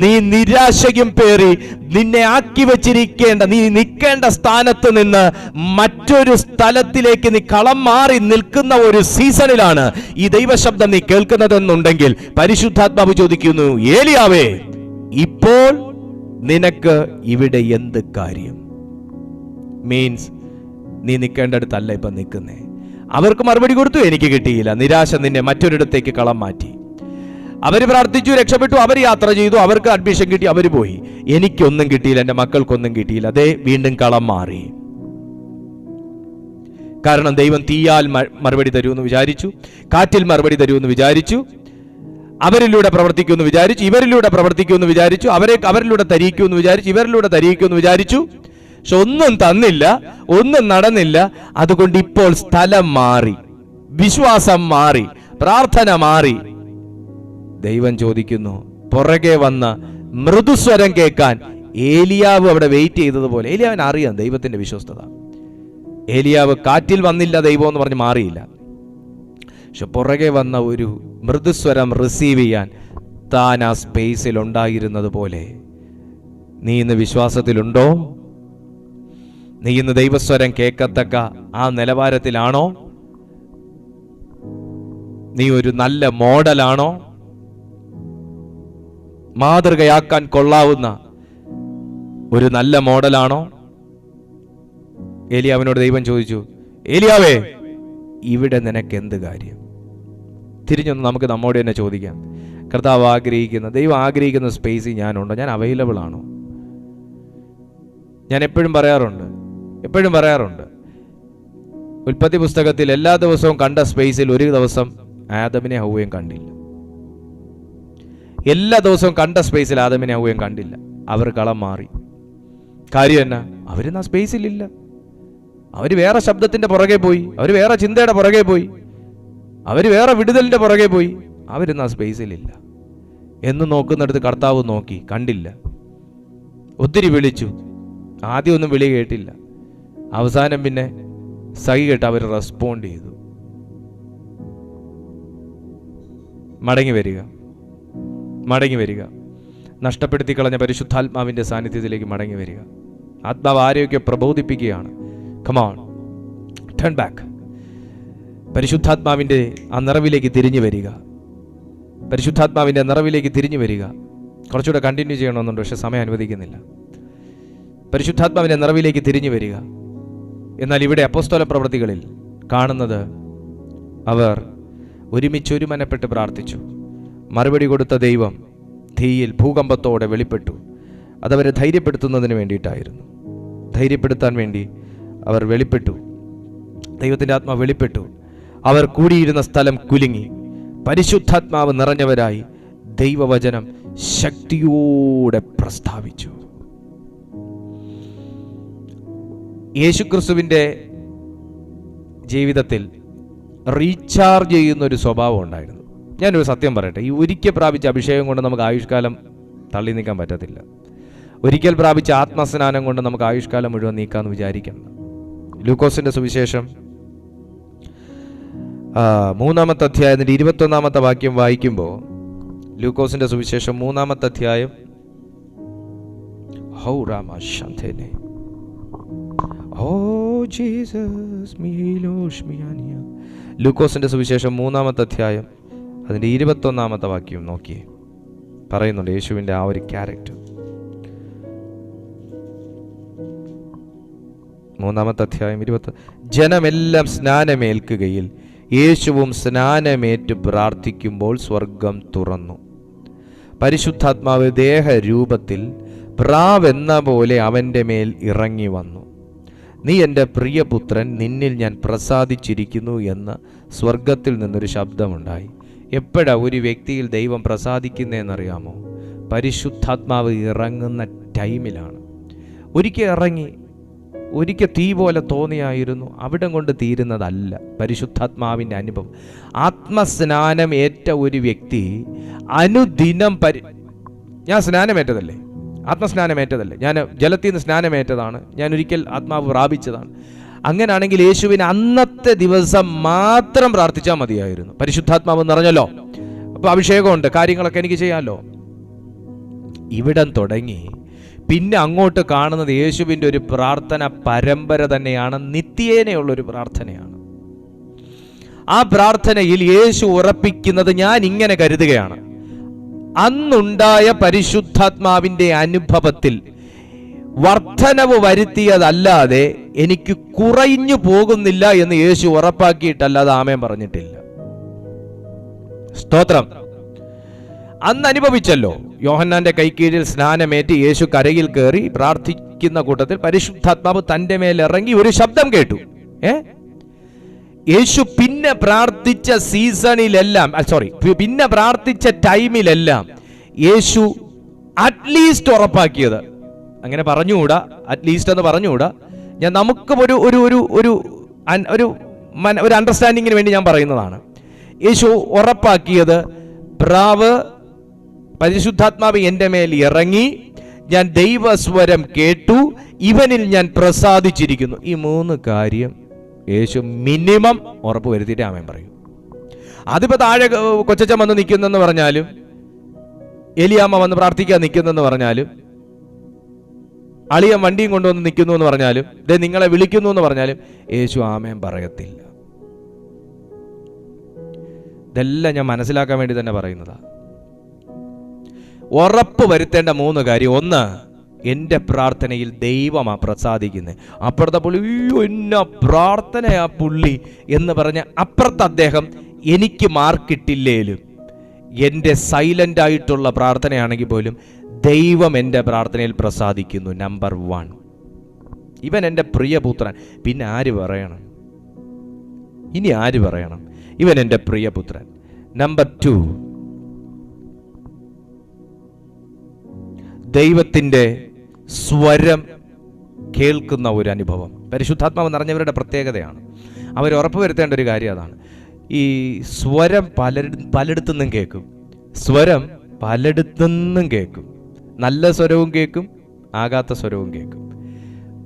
നീ നിരാശയും പേറി നിന്നെ ആക്കി വെച്ചിരിക്കേണ്ട, നീ നിൽക്കേണ്ട സ്ഥാനത്ത് നിന്ന് മറ്റൊരു സ്ഥലത്തിലേക്ക് നീ കളം മാറി നിൽക്കുന്ന ഒരു സീസണിലാണ് ഈ ദൈവശബ്ദം നീ കേൾക്കുന്നതെന്നുണ്ടെങ്കിൽ പരിശുദ്ധാത്മാവ് ചോദിക്കുന്നു, ഏലിയാവേ, ഇപ്പോൾ നിനക്ക് ഇവിടെ എന്ത് കാര്യം? മീൻസ് നീ നിൽക്കേണ്ടടുത്തല്ല ഇപ്പം നിൽക്കുന്നേ. അവർക്ക് മറുപടി കൊടുത്തു, എനിക്ക് കിട്ടിയില്ല. നിരാശ നിന്നെ മറ്റൊരിടത്തേക്ക് കളം മാറ്റി. അവർ പ്രാർത്ഥിച്ചു, രക്ഷപ്പെട്ടു, അവർ യാത്ര ചെയ്തു, അവർക്ക് അഡ്മിഷൻ കിട്ടി, അവർ പോയി. എനിക്കൊന്നും കിട്ടിയില്ല, എൻ്റെ മക്കൾക്കൊന്നും കിട്ടിയില്ല. അതേ, വീണ്ടും കളം മാറി. കാരണം ദൈവം തീയാൽ മറുപടി തരുമെന്ന് വിചാരിച്ചു, കാറ്റിൽ മറുപടി തരുമെന്ന് വിചാരിച്ചു, അവരിലൂടെ പ്രവർത്തിക്കുമെന്ന് വിചാരിച്ചു, ഇവരിലൂടെ പ്രവർത്തിക്കുമെന്ന് വിചാരിച്ചു, അവരിലൂടെ തരിക്കുമെന്ന് വിചാരിച്ചു, ഇവരിലൂടെ തരിക്കുമെന്ന് വിചാരിച്ചു. പക്ഷെ ഒന്നും തന്നില്ല, ഒന്നും നടന്നില്ല. അതുകൊണ്ട് ഇപ്പോൾ സ്ഥലം മാറി, വിശ്വാസം മാറി, പ്രാർത്ഥന മാറി. ദൈവം ചോദിക്കുന്നു, പുറകെ വന്ന മൃദുസ്വരം കേൾക്കാൻ ഏലിയാവ് അവിടെ വെയിറ്റ് ചെയ്തതുപോലെ. ഏലിയാവിന് അറിയാം ദൈവത്തിന്റെ വിശ്വസ്തത. ഏലിയാവ് കാറ്റിൽ വന്നില്ല ദൈവം എന്ന് പറഞ്ഞ് മാറിയില്ല. പക്ഷെ പുറകെ വന്ന ഒരു മൃദുസ്വരം റിസീവ് ചെയ്യാൻ താൻ ആ സ്പേസിൽ ഉണ്ടായിരുന്നത് പോലെ നീ ഇന്ന് വിശ്വാസത്തിലുണ്ടോ? നീ ഇന്ന് ദൈവസ്വരം കേൾക്കത്തക്ക ആ നിലവാരത്തിലാണോ? നീ ഒരു നല്ല മോഡലാണോ? മാതൃകയാക്കാൻ കൊള്ളാവുന്ന ഒരു നല്ല മോഡലാണോ? ഏലിയാവിനോട് ദൈവം ചോദിച്ചു, ഏലിയാവേ, ഇവിടെ നിനക്ക് എന്ത് കാര്യം? തിരിഞ്ഞൊന്ന് നമുക്ക് നമ്മോട് തന്നെ ചോദിക്കാം. കർത്താവ് ആഗ്രഹിക്കുന്ന, ദൈവം ആഗ്രഹിക്കുന്ന സ്പേസിൽ ഞാനുണ്ടോ? ഞാൻ അവൈലബിൾ ആണോ? ഞാൻ എപ്പോഴും പറയാറുണ്ട്, ഉൽപ്പത്തി പുസ്തകത്തിൽ എല്ലാ ദിവസവും കണ്ട സ്പേസിൽ ഒരു ദിവസം ആദമിനെ ഹൗവയും കണ്ടില്ല. എല്ലാ ദിവസവും കണ്ട സ്പേസിൽ ആദമിനെ ഹൗവയും കണ്ടില്ല. അവർ കളം മാറി. കാര്യം എന്നാ? അവരിന്ന് ആ സ്പേസിലില്ല. അവർ വേറെ ശബ്ദത്തിന്റെ പുറകെ പോയി, അവർ വേറെ ചിന്തയുടെ പുറകെ പോയി, അവർ വേറെ വിടുതലിന്റെ പുറകെ പോയി. അവരിന്ന് ആ സ്പേസിലില്ല. എന്ന് നോക്കുന്നിടത്ത് കർത്താവ് നോക്കി, കണ്ടില്ല. ഒത്തിരി വിളിച്ചു, ആദ്യം ഒന്നും വിളി കേട്ടില്ല. അവസാനം പിന്നെ സഹി കേട്ട് അവർ റെസ്പോണ്ട് ചെയ്തു. മടങ്ങി വരിക, നഷ്ടപ്പെടുത്തി കളഞ്ഞ പരിശുദ്ധാത്മാവിന്റെ സാന്നിധ്യത്തിലേക്ക് മടങ്ങി വരിക. ആത്മാവ് ആരെയൊക്കെ പ്രബോധിപ്പിക്കുകയാണ്. Come on, turn back. പരിശുദ്ധാത്മാവിന്റെ ആ നിറവിലേക്ക് തിരിഞ്ഞു വരിക. കുറച്ചുകൂടെ കണ്ടിന്യൂ ചെയ്യണമെന്നുണ്ട്, പക്ഷെ സമയം അനുവദിക്കുന്നില്ല. പരിശുദ്ധാത്മാവിന്റെ നിറവിലേക്ക് തിരിഞ്ഞു വരിക. എന്നാൽ ഇവിടെ അപ്പോസ്തല പ്രവൃത്തികളിൽ കാണുന്നത്, അവർ ഒരുമിച്ചൊരുമനപ്പെട്ട് പ്രാർത്ഥിച്ചു. മറുപടി കൊടുത്ത ദൈവം തീയിൽ ഭൂകമ്പത്തോടെ വെളിപ്പെട്ടു. അതവരെ ധൈര്യപ്പെടുത്തുന്നതിന് വേണ്ടിയിട്ടായിരുന്നു. ധൈര്യപ്പെടുത്താൻ വേണ്ടി അവർ വെളിപ്പെട്ടു. ദൈവത്തിൻ്റെ ആത്മാവ് വെളിപ്പെട്ടു. അവർ കൂടിയിരുന്ന സ്ഥലം കുലുങ്ങി. പരിശുദ്ധാത്മാവ് നിറഞ്ഞവരായി ദൈവവചനം ശക്തിയോടെ പ്രസ്താവിച്ചു. യേശുക്രിസ്തുവിൻ്റെ ജീവിതത്തിൽ റീചാർജ് ചെയ്യുന്ന ഒരു സ്വഭാവം ഉണ്ടായിരുന്നു. ഞാനൊരു സത്യം പറയട്ടെ, ഈ ഒരിക്കൽ പ്രാപിച്ച അഭിഷേകം കൊണ്ട് നമുക്ക് ആയുഷ്കാലം തള്ളി നീക്കാൻ പറ്റത്തില്ല. ഒരിക്കൽ പ്രാപിച്ച ആത്മസ്നാനം കൊണ്ട് നമുക്ക് ആയുഷ്കാലം മുഴുവൻ നീക്കാമെന്ന് വിചാരിക്കണം. ലൂക്കോസിന്റെ സുവിശേഷം 3-ാമത്തെ അധ്യായത്തിന്റെ 21-ാമത്തെ വാക്യം വായിക്കുമ്പോൾ, ലൂക്കോസിന്റെ സുവിശേഷം 3-ാമത്തെ അധ്യായം, ലൂക്കോസിന്റെ സുവിശേഷം 3-ാമത്തെ അധ്യായം അതിന്റെ 21-ാമത്തെ വാക്യം നോക്കിയേ. പറയുന്നുണ്ട് യേശുവിന്റെ ആ ഒരു ക്യാരക്ടർ. 3-ാമത്തെ അധ്യായം 20. ജനമെല്ലാം സ്നാനമേൽക്കുകയിൽ യേശുവും സ്നാനമേറ്റ് പ്രാർത്ഥിക്കുമ്പോൾ സ്വർഗം തുറന്നു. പരിശുദ്ധാത്മാവ് ദേഹരൂപത്തിൽ പ്രാവെന്ന പോലെ അവൻ്റെ മേൽ ഇറങ്ങി വന്നു. നീ എൻ്റെ പ്രിയപുത്രൻ, നിന്നിൽ ഞാൻ പ്രസാദിച്ചിരിക്കുന്നു എന്ന് സ്വർഗത്തിൽ നിന്നൊരു ശബ്ദമുണ്ടായി. എപ്പോഴാണ് ഒരു വ്യക്തിയിൽ ദൈവം പ്രസാദിക്കുന്നതെന്നറിയാമോ? പരിശുദ്ധാത്മാവ് ഇറങ്ങുന്ന ടൈമിലാണ്. ഒരിക്കൽ ഇറങ്ങി, ഒരിക്കൽ തീ പോലെ തോന്നിയായിരുന്നു, അവിടം കൊണ്ട് തീരുന്നതല്ല പരിശുദ്ധാത്മാവിൻ്റെ അനുഭവം. ആത്മസ്നാനം ഏറ്റ ഒരു വ്യക്തി അനുദിനം ഞാൻ സ്നാനമേറ്റതല്ലേ, ആത്മസ്നാനമേറ്റതല്ലേ, ഞാൻ ജലത്തിൽ നിന്ന് സ്നാനമേറ്റതാണ്, ഞാൻ ഒരിക്കൽ ആത്മാവ് പ്രാപിച്ചതാണ്. അങ്ങനെയാണെങ്കിൽ യേശുവിന് അന്നത്തെ ദിവസം മാത്രം പ്രാർത്ഥിച്ചാൽ മതിയായിരുന്നു. പരിശുദ്ധാത്മാവ് നിറഞ്ഞല്ലോ, അപ്പോൾ അഭിഷേകമുണ്ട്, കാര്യങ്ങളൊക്കെ എനിക്ക് ചെയ്യാമല്ലോ. ഇവിടം തുടങ്ങി പിന്നെ അങ്ങോട്ട് കാണുന്നത് യേശുവിൻ്റെ ഒരു പ്രാർത്ഥന പരമ്പര തന്നെയാണ്, നിത്യേനയുള്ളൊരു പ്രാർത്ഥനയാണ്. ആ പ്രാർത്ഥനയിൽ യേശു ഉറപ്പിക്കുന്നത്, ഞാൻ ഇങ്ങനെ കരുതുകയാണ്, അന്നുണ്ടായ പരിശുദ്ധാത്മാവിൻ്റെ അനുഭവത്തിൽ വർധനവ് വരുത്തിയതല്ലാതെ എനിക്ക് കുറഞ്ഞു പോകുന്നില്ല എന്ന് യേശു ഉറപ്പാക്കിയിട്ടല്ലാതെ ആമേൻ പറഞ്ഞിട്ടില്ല. സ്തോത്രം. അന്ന് അനുഭവിച്ചല്ലോ. യോഹന്നാന്റെ കൈക്കീഴിൽ സ്നാനമേറ്റ് യേശു കരയിൽ കയറി പ്രാർത്ഥിക്കുന്ന കൂട്ടത്തിൽ പരിശുദ്ധാത്മാവ് തൻ്റെ മേലിറങ്ങി ഒരു ശബ്ദം കേട്ടു. യേശു പിന്നെ പ്രാർത്ഥിച്ച സീസണിലെല്ലാം, പിന്നെ പ്രാർത്ഥിച്ച ടൈമിലെല്ലാം യേശു അറ്റ്ലീസ്റ്റ് ഉറപ്പാക്കിയത്, അങ്ങനെ പറഞ്ഞുകൂടാ, അറ്റ്ലീസ്റ്റ് എന്ന് പറഞ്ഞുകൂടാ, ഞാൻ നമുക്ക് ഒരു ഒരു ഒരു ഒരു ഒരു അണ്ടർസ്റ്റാൻഡിങ്ങിന് വേണ്ടി ഞാൻ പറയുന്നതാണ്. യേശു ഉറപ്പാക്കിയത്, പരിശുദ്ധാത്മാവ് എൻ്റെ മേൽ ഇറങ്ങി, ഞാൻ ദൈവസ്വരം കേട്ടു, ഇവനിൽ ഞാൻ പ്രസാദിച്ചിരിക്കുന്നു. ഈ 3 കാര്യം യേശു മിനിമം ഉറപ്പ് വരുത്തിയിട്ട് ആമേൻ പറയും. അതിപ്പോ താഴെ കൊച്ചച്ഛൻ വന്ന് നിൽക്കുന്നെന്ന് പറഞ്ഞാലും, എലിയാമ്മ വന്ന് പ്രാർത്ഥിക്കാൻ നിൽക്കുന്നെന്ന് പറഞ്ഞാലും, അളിയൻ വണ്ടിയും കൊണ്ടുവന്ന് നിൽക്കുന്നു എന്ന് പറഞ്ഞാലും, നിങ്ങളെ വിളിക്കുന്നു എന്ന് പറഞ്ഞാലും യേശു ആമേൻ പറയത്തില്ല. ഇതെല്ലാം ഞാൻ മനസ്സിലാക്കാൻ വേണ്ടി തന്നെ പറയുന്നതാണ്. ഉറപ്പ് വരുത്തേണ്ട 3 കാര്യം. 1, എൻ്റെ പ്രാർത്ഥനയിൽ ദൈവമാണ് പ്രസാദിക്കുന്നത്. അപ്പുറത്തെ പുള്ളി, അയ്യോ എന്നാ പ്രാർത്ഥനയാ പുള്ളി എന്ന് പറഞ്ഞ അപ്പുറത്ത് അദ്ദേഹം എനിക്ക് മാർക്കിട്ടില്ലേലും, എൻ്റെ സൈലൻ്റ് ആയിട്ടുള്ള പ്രാർത്ഥനയാണെങ്കിൽ പോലും ദൈവം എൻ്റെ പ്രാർത്ഥനയിൽ പ്രസാദിക്കുന്നു. നമ്പർ 1, ഇവൻ എൻ്റെ പ്രിയപുത്രൻ. പിന്നെ ആര് പറയണം? ഇനി ആര് പറയണം? ഇവൻ എൻ്റെ പ്രിയപുത്രൻ. നമ്പർ 2, ദൈവത്തിൻ്റെ സ്വരം കേൾക്കുന്ന ഒരു അനുഭവം. പരിശുദ്ധാത്മാവ് നിറഞ്ഞവരുടെ പ്രത്യേകതയാണ്. അവർ ഉറപ്പ് വരുത്തേണ്ട ഒരു കാര്യം അതാണ്. ഈ സ്വരം പലയിടത്തുനിന്നും കേൾക്കും. സ്വരം പലയിടത്തുനിന്നും കേൾക്കും. നല്ല സ്വരവും കേൾക്കും, ആകാത്ത സ്വരവും കേൾക്കും.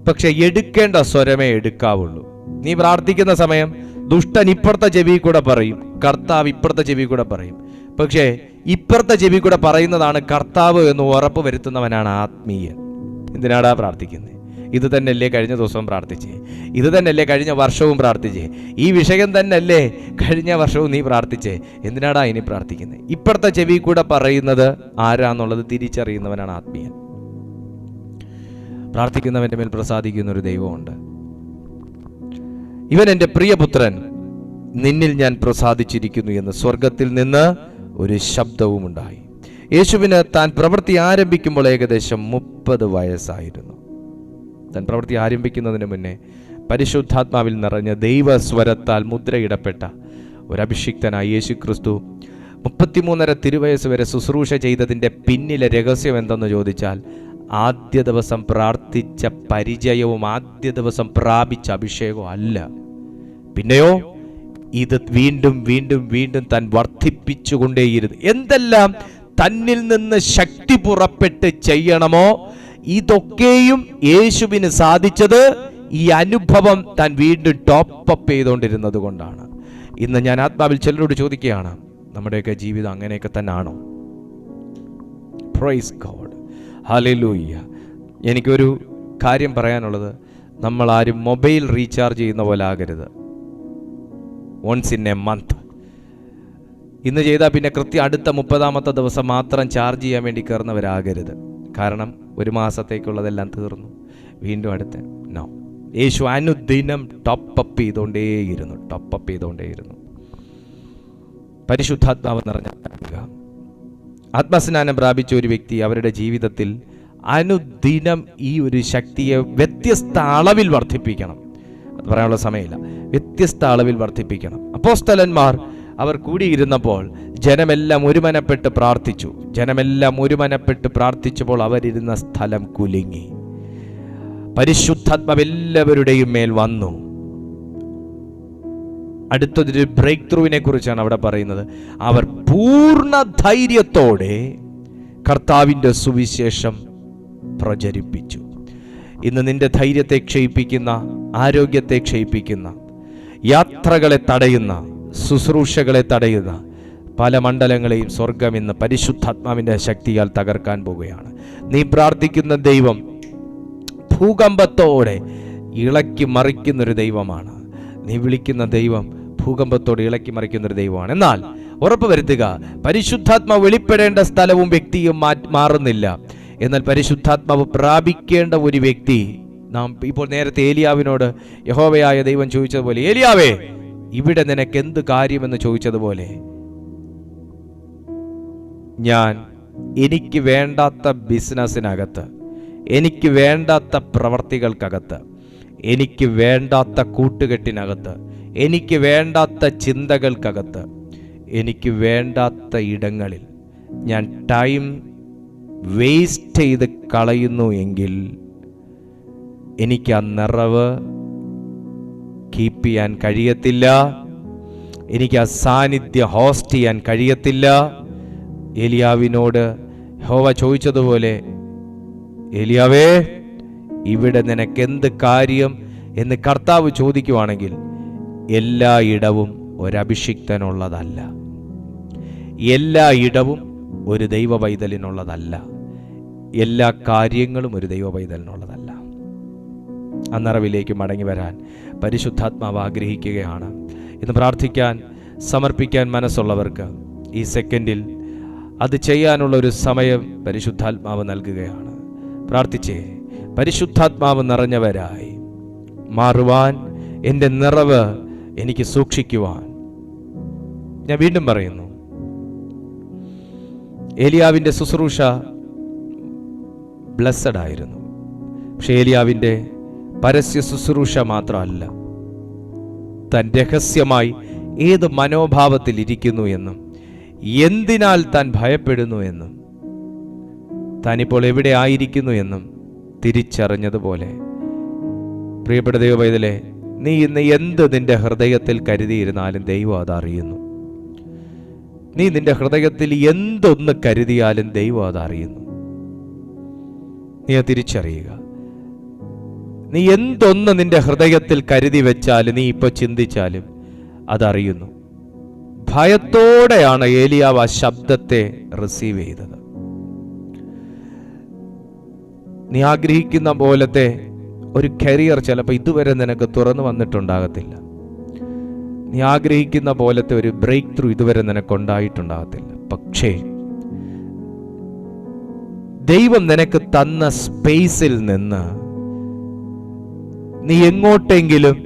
പക്ഷെ എടുക്കേണ്ട സ്വരമേ എടുക്കാവുള്ളൂ. നീ പ്രാർത്ഥിക്കുന്ന സമയം ദുഷ്ടൻ ഇപ്പുറത്തെ ചെവി കൂടെ പറയും, കർത്താവ് ഇപ്പുറത്തെ ചെവി കൂടെ പറയും. പക്ഷേ ഇപ്പുറത്തെ ചെവി കൂടെ പറയുന്നതാണ് കർത്താവ് എന്ന് ഉറപ്പ് വരുത്തുന്നവനാണ് ആത്മീയൻ. എന്തിനാടാ പ്രാർത്ഥിക്കുന്നത്? ഇത് തന്നെയല്ലേ കഴിഞ്ഞ ദിവസവും പ്രാർത്ഥിച്ചേ? ഇത് തന്നെയല്ലേ കഴിഞ്ഞ വർഷവും പ്രാർത്ഥിച്ചേ? ഈ വിഷയം തന്നെയല്ലേ കഴിഞ്ഞ വർഷവും നീ പ്രാർത്ഥിച്ചേ? എന്തിനാടാ ഇനി പ്രാർത്ഥിക്കുന്നത്? ഇപ്പുറത്തെ ചെവി കൂടെ പറയുന്നത് ആരാന്നുള്ളത് തിരിച്ചറിയുന്നവനാണ് ആത്മീയൻ. പ്രാർത്ഥിക്കുന്നവന്റെ മേൽ പ്രസാദിക്കുന്ന ഒരു ദൈവമുണ്ട്. ഇവൻ എൻ്റെ പ്രിയപുത്രൻ, നിന്നിൽ ഞാൻ പ്രസാദിച്ചിരിക്കുന്നു എന്ന് സ്വർഗത്തിൽ നിന്ന് ഒരു ശബ്ദവും ഉണ്ടായി. യേശുവിന് താൻ പ്രവൃത്തി ആരംഭിക്കുമ്പോൾ ഏകദേശം 30 വയസ്സായിരുന്നു. താൻ പ്രവൃത്തി ആരംഭിക്കുന്നതിന് മുന്നേ പരിശുദ്ധാത്മാവിൽ നിറഞ്ഞ ദൈവസ്വരത്താൽ മുദ്രയിടപ്പെട്ട ഒരു അഭിഷിക്തനായ യേശു ക്രിസ്തു 33.5 തിരുവയസ്സ് വരെ ശുശ്രൂഷ ചെയ്തതിൻ്റെ പിന്നിലെ രഹസ്യം എന്തെന്ന് ചോദിച്ചാൽ, ആദ്യ ദിവസം പ്രാർത്ഥിച്ച പരിചയവും ആദ്യ ദിവസം പ്രാപിച്ച അഭിഷേകവും അല്ല. പിന്നെയോ ഇത് വീണ്ടും വീണ്ടും വീണ്ടും താൻ വർദ്ധിപ്പിച്ചുകൊണ്ടേയിരുന്നു. എന്തെല്ലാം തന്നിൽ നിന്ന് ശക്തി പുറപ്പെട്ട് ചെയ്യണമോ ഇതൊക്കെയും യേശുവിന് സാധിച്ചത് ഈ അനുഭവം താൻ വീണ്ടും ടോപ്പപ്പ് ചെയ്തുകൊണ്ടിരുന്നത് കൊണ്ടാണ്. ഇന്ന് ഞാൻ ആത്മാവിൽ ചിലരോട് ചോദിക്കുകയാണ്, നമ്മുടെയൊക്കെ ജീവിതം അങ്ങനെയൊക്കെ തന്നെ ആണോ? Praise God, hallelujah. എനിക്കൊരു കാര്യം പറയാനുള്ളത്, നമ്മളാരും മൊബൈൽ റീചാർജ് ചെയ്യുന്ന പോലെ ആകരുത്. Once in a month. ഇന്ന് ചെയ്താൽ പിന്നെ കൃത്യം അടുത്ത 30ാമത്തെ ദിവസം മാത്രം ചാർജ് ചെയ്യാൻ വേണ്ടി കയറുന്നവരാകരുത്. കാരണം ഒരു മാസത്തേക്കുള്ളതെല്ലാം തീർന്നു, വീണ്ടും അടുത്ത. നോ, യേശു അനുദിനം ടോപ്പപ്പ് ചെയ്തുകൊണ്ടേയിരുന്നു. പരിശുദ്ധാത്മാവ് നിറഞ്ഞ ആത്മസ്നാനം പ്രാപിച്ച ഒരു വ്യക്തി അവരുടെ ജീവിതത്തിൽ അനുദിനം ഈ ഒരു ശക്തിയെ വ്യത്യസ്ത അളവിൽ വർദ്ധിപ്പിക്കണം. അത് പറയാനുള്ള സമയമില്ല. വ്യത്യസ്ത അളവിൽ വർദ്ധിപ്പിക്കണം. അപ്പോസ്തലന്മാർ അവർ കൂടിയിരുന്നപ്പോൾ ജനമെല്ലാം ഒരുമനപ്പെട്ട് പ്രാർത്ഥിച്ചു. ജനമെല്ലാം ഒരുമനപ്പെട്ട് പ്രാർത്ഥിച്ചപ്പോൾ അവരിരുന്ന സ്ഥലം കുലുങ്ങി. പരിശുദ്ധാത്മാവ് എല്ലാവരുടെയും മേൽ വന്നു. അടുത്തൊരു ബ്രേക്ക് ത്രൂവിനെ കുറിച്ചാണ് അവിടെ പറയുന്നത്. അവർ പൂർണ്ണ ധൈര്യത്തോടെ കർത്താവിൻ്റെ സുവിശേഷം പ്രചരിപ്പിച്ചു. ഇന്ന് നിന്റെ ധൈര്യത്തെ ക്ഷയിപ്പിക്കുന്ന, ആരോഗ്യത്തെ ക്ഷയിപ്പിക്കുന്ന, യാത്രകളെ തടയുന്ന, ശുശ്രൂഷകളെ തടയുന്ന പല മണ്ഡലങ്ങളെയും സ്വർഗം ഇന്ന് പരിശുദ്ധാത്മാവിൻ്റെ ശക്തിയാൽ തകർക്കാൻ പോവുകയാണ്. നീ പ്രാർത്ഥിക്കുന്ന ദൈവം ഭൂകമ്പത്തോടെ ഇളക്കി മറിക്കുന്നൊരു ദൈവമാണ്. നീ വിളിക്കുന്ന ദൈവം ഭൂകമ്പത്തോടെ ഇളക്കി മറിക്കുന്നൊരു ദൈവമാണ്. എന്നാൽ ഉറപ്പ് വരുത്തുക, പരിശുദ്ധാത്മാവ് വെളിപ്പെടേണ്ട സ്ഥലവും വ്യക്തിയും മാറുന്നില്ല. എന്നാൽ പരിശുദ്ധാത്മാവ് പ്രാപിക്കേണ്ട ഒരു വ്യക്തി, നാം ഇപ്പോൾ നേരത്തെ ഏലിയാവിനോട് യഹോവയായ ദൈവം ചോദിച്ചതുപോലെ, ഏലിയാവേ ഇവിടെ നിനക്ക് എന്ത് കാര്യമെന്ന് ചോദിച്ചതുപോലെ, ഞാൻ എനിക്ക് വേണ്ടാത്ത ബിസിനസ്സിനകത്ത്, എനിക്ക് വേണ്ടാത്ത പ്രവർത്തികൾക്കകത്ത്, എനിക്ക് വേണ്ടാത്ത കൂട്ടുകെട്ടിനകത്ത്, എനിക്ക് വേണ്ടാത്ത ചിന്തകൾക്കകത്ത്, എനിക്ക് വേണ്ടാത്ത ഇടങ്ങളിൽ ഞാൻ ടൈം വേസ്റ്റ് ചെയ്ത് കളയുന്നു എങ്കിൽ എനിക്ക് ആ നിറവ് കീപ്പ് ചെയ്യാൻ കഴിയത്തില്ല. എനിക്ക് ആ സാന്നിധ്യം ഹോസ്റ്റ് ചെയ്യാൻ കഴിയത്തില്ല. ഏലിയാവിനോട് യഹോവ ചോദിച്ചതുപോലെ, ഏലിയാവേ ഇവിടെ നിനക്കെന്ത് കാര്യം എന്ന് കർത്താവ് ചോദിക്കുവാണെങ്കിൽ, എല്ലാ ഇടവും ഒരഭിഷിക്തനുള്ളതല്ല, എല്ലാ ഇടവും ഒരു ദൈവ പൈതലിനുള്ളതല്ല, എല്ലാ കാര്യങ്ങളും ഒരു ദൈവ പൈതലിനുള്ളതല്ല. ആ നിറവിലേക്ക് മടങ്ങി വരാൻ പരിശുദ്ധാത്മാവ് ആഗ്രഹിക്കുകയാണ്. ഇന്ന് പ്രാർത്ഥിക്കാൻ, സമർപ്പിക്കാൻ മനസ്സുള്ളവർക്ക് ഈ സെക്കൻഡിൽ അത് ചെയ്യാനുള്ള ഒരു സമയം പരിശുദ്ധാത്മാവ് നൽകുകയാണ്. പ്രാർത്ഥിച്ചേ, പരിശുദ്ധാത്മാവ് നിറഞ്ഞവരായി മാറുവാൻ, എൻ്റെ നിറവ് എനിക്ക് സൂക്ഷിക്കുവാൻ. ഞാൻ വീണ്ടും പറയുന്നു, ഏലിയാവിൻ്റെ ശുശ്രൂഷ ബ്ലെസ്സഡ് ആയിരുന്നു. പക്ഷെ ഏലിയാവിൻ്റെ പരസ്യ ശുശ്രൂഷ മാത്രമല്ല, താൻ രഹസ്യമായി ഏത് മനോഭാവത്തിൽ ഇരിക്കുന്നു എന്നും എന്തിനാൽ താൻ ഭയപ്പെടുന്നു എന്നും താനിപ്പോൾ എവിടെ ആയിരിക്കുന്നു എന്നും തിരിച്ചറിഞ്ഞതുപോലെ, പ്രിയപ്പെട്ട ദൈവപൈതലേ, നീ ഇന്ന് എന്ത് നിന്റെ ഹൃദയത്തിൽ കരുതിയിരുന്നാലും ദൈവം അതറിയുന്നു. നീ നിന്റെ ഹൃദയത്തിൽ എന്തൊന്ന് കരുതിയാലും ദൈവം അതറിയുന്നു. നീ തിരിച്ചറിയുക. നീ എന്തൊന്ന് നിന്റെ ഹൃദയത്തിൽ കരുതി വെച്ചാലും, നീ ഇപ്പോൾ ചിന്തിച്ചാലും അതറിയുന്നു. ഭയത്തോടെയാണ് ഏലിയാവ് ആ ശബ്ദത്തെ റിസീവ് ചെയ്തത്. നീ ആഗ്രഹിക്കുന്ന പോലത്തെ ഒരു കരിയർ ചിലപ്പോൾ ഇതുവരെ നിനക്ക് തുറന്നു വന്നിട്ടുണ്ടാകത്തില്ല. നീ ആഗ്രഹിക്കുന്ന പോലത്തെ ഒരു ബ്രേക്ക് ത്രൂ ഇതുവരെ നിനക്കുണ്ടായിട്ടുണ്ടാകത്തില്ല. പക്ഷേ ദൈവം നിനക്ക് തന്ന സ്പേസിൽ നിന്ന് നീ എങ്ങോട്ടെങ്കിലും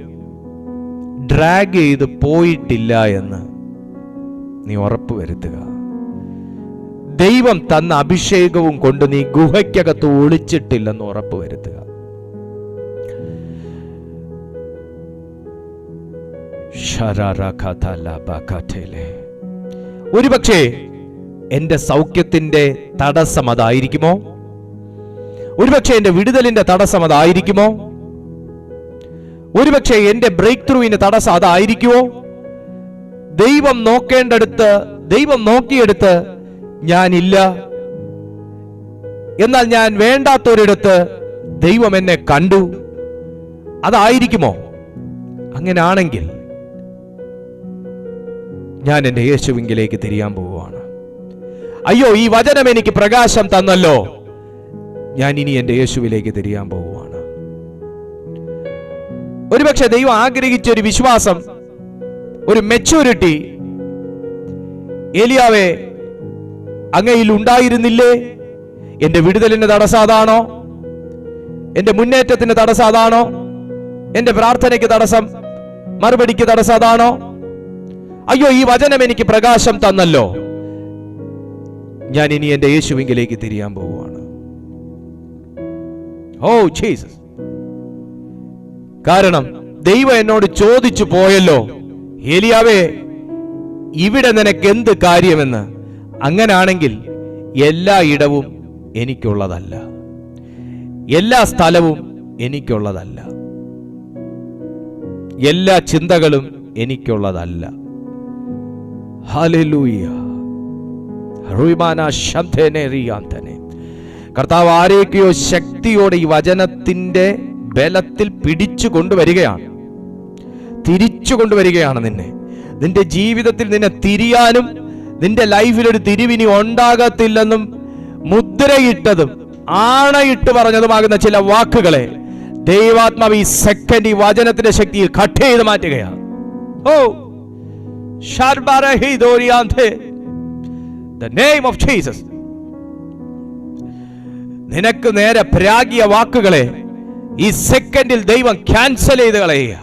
ഡ്രാഗ് ചെയ്ത് പോയിട്ടില്ല എന്ന് നീ ഉറപ്പ് വരുത്തുക. ദൈവം തന്ന അഭിഷേകവും കൊണ്ട് നീ ഗുഹയ്ക്കകത്ത് ഒളിച്ചിട്ടില്ലെന്ന് ഉറപ്പ് വരുത്തുക. ഒരുപക്ഷേ എന്റെ സൗഖ്യത്തിന്റെ തടസ്സം അതായിരിക്കുമോ? ഒരുപക്ഷെ എന്റെ വിടുതലിന്റെ തടസ്സം അതായിരിക്കുമോ? ഒരുപക്ഷെ എന്റെ ബ്രേക്ക് ത്രൂവിന്റെ തടസ്സം അതായിരിക്കുമോ? ദൈവം നോക്കേണ്ടടുത്ത്, ദൈവം നോക്കിയെടുത്ത് ഞാനില്ല, എന്നാൽ ഞാൻ വേണ്ടാത്തൊരിടത്ത് ദൈവം എന്നെ കണ്ടു, അതായിരിക്കുമോ? അങ്ങനെയാണെങ്കിൽ ഞാൻ എൻ്റെ യേശുവിങ്കിലേക്ക് തിരിയാൻ പോവുകയാണ്. അയ്യോ, ഈ വചനം എനിക്ക് പ്രകാശം തന്നല്ലോ, ഞാൻ ഇനി എൻ്റെ യേശുവിലേക്ക് തിരിയാൻ പോവുകയാണ്. ഒരുപക്ഷെ ദൈവം ആഗ്രഹിച്ച ഒരു വിശ്വാസം, ഒരു മെച്യൂരിറ്റി ഏലിയാവേ അങ്ങയിൽ ഉണ്ടായിരുന്നില്ലേ? എൻ്റെ വിടുതലിന്റെ തടസ്സം അതാണോ? എൻ്റെ മുന്നേറ്റത്തിന് തടസ്സം അതാണോ? എൻ്റെ പ്രാർത്ഥനയ്ക്ക് തടസ്സം, മറുപടിക്ക് തടസ്സം അതാണോ? അയ്യോ, ഈ വചനം എനിക്ക് പ്രകാശം തന്നല്ലോ, ഞാൻ ഇനി എൻ്റെ യേശുവിങ്കിലേക്ക് തിരിയാൻ പോവുകയാണ്. Oh Jesus! കാരണം ദൈവം എന്നോട് ചോദിച്ചു പോയല്ലോ, ഏലിയാവേ ഇവിടെ നിനക്ക് എന്ത് കാര്യമെന്ന്. അങ്ങനാണെങ്കിൽ എല്ലാ ഇടവും എനിക്കുള്ളതല്ല, എല്ലാ സ്ഥലവും എനിക്കുള്ളതല്ല, എല്ലാ ചിന്തകളും എനിക്കുള്ളതല്ല. ഹല്ലേലൂയ. കർത്താവ് ആരെയൊക്കെയോ ശക്തിയോടെ ഈ വചനത്തിന്റെ ബലത്തിൽ പിടിച്ചു കൊണ്ടുവരികയാണ്, തിരിച്ചു കൊണ്ടുവരികയാണ് നിന്നെ. നിന്റെ ജീവിതത്തിൽ നിന്നെ തിരിയാനും നിന്റെ ലൈഫിലൊരു തിരിവിനി ഉണ്ടാകത്തില്ലെന്നും മുദ്രയിട്ടതും ആണയിട്ട് പറഞ്ഞതുമാകുന്ന ചില വാക്കുകളെ ദൈവാത്മാവ് ഈ സെക്കൻഡ് ഈ വചനത്തിന്റെ ശക്തിയിൽ കട്ട് ചെയ്ത് മാറ്റുകയാണ്. ഓ the name of Jesus. നിനക്ക് നേരെ പ്രാഗിയ വാക്കുകളെ ഈ സെക്കൻഡിൽ ദൈവം ക്യാൻസൽ ചെയ്ത് കളയുക.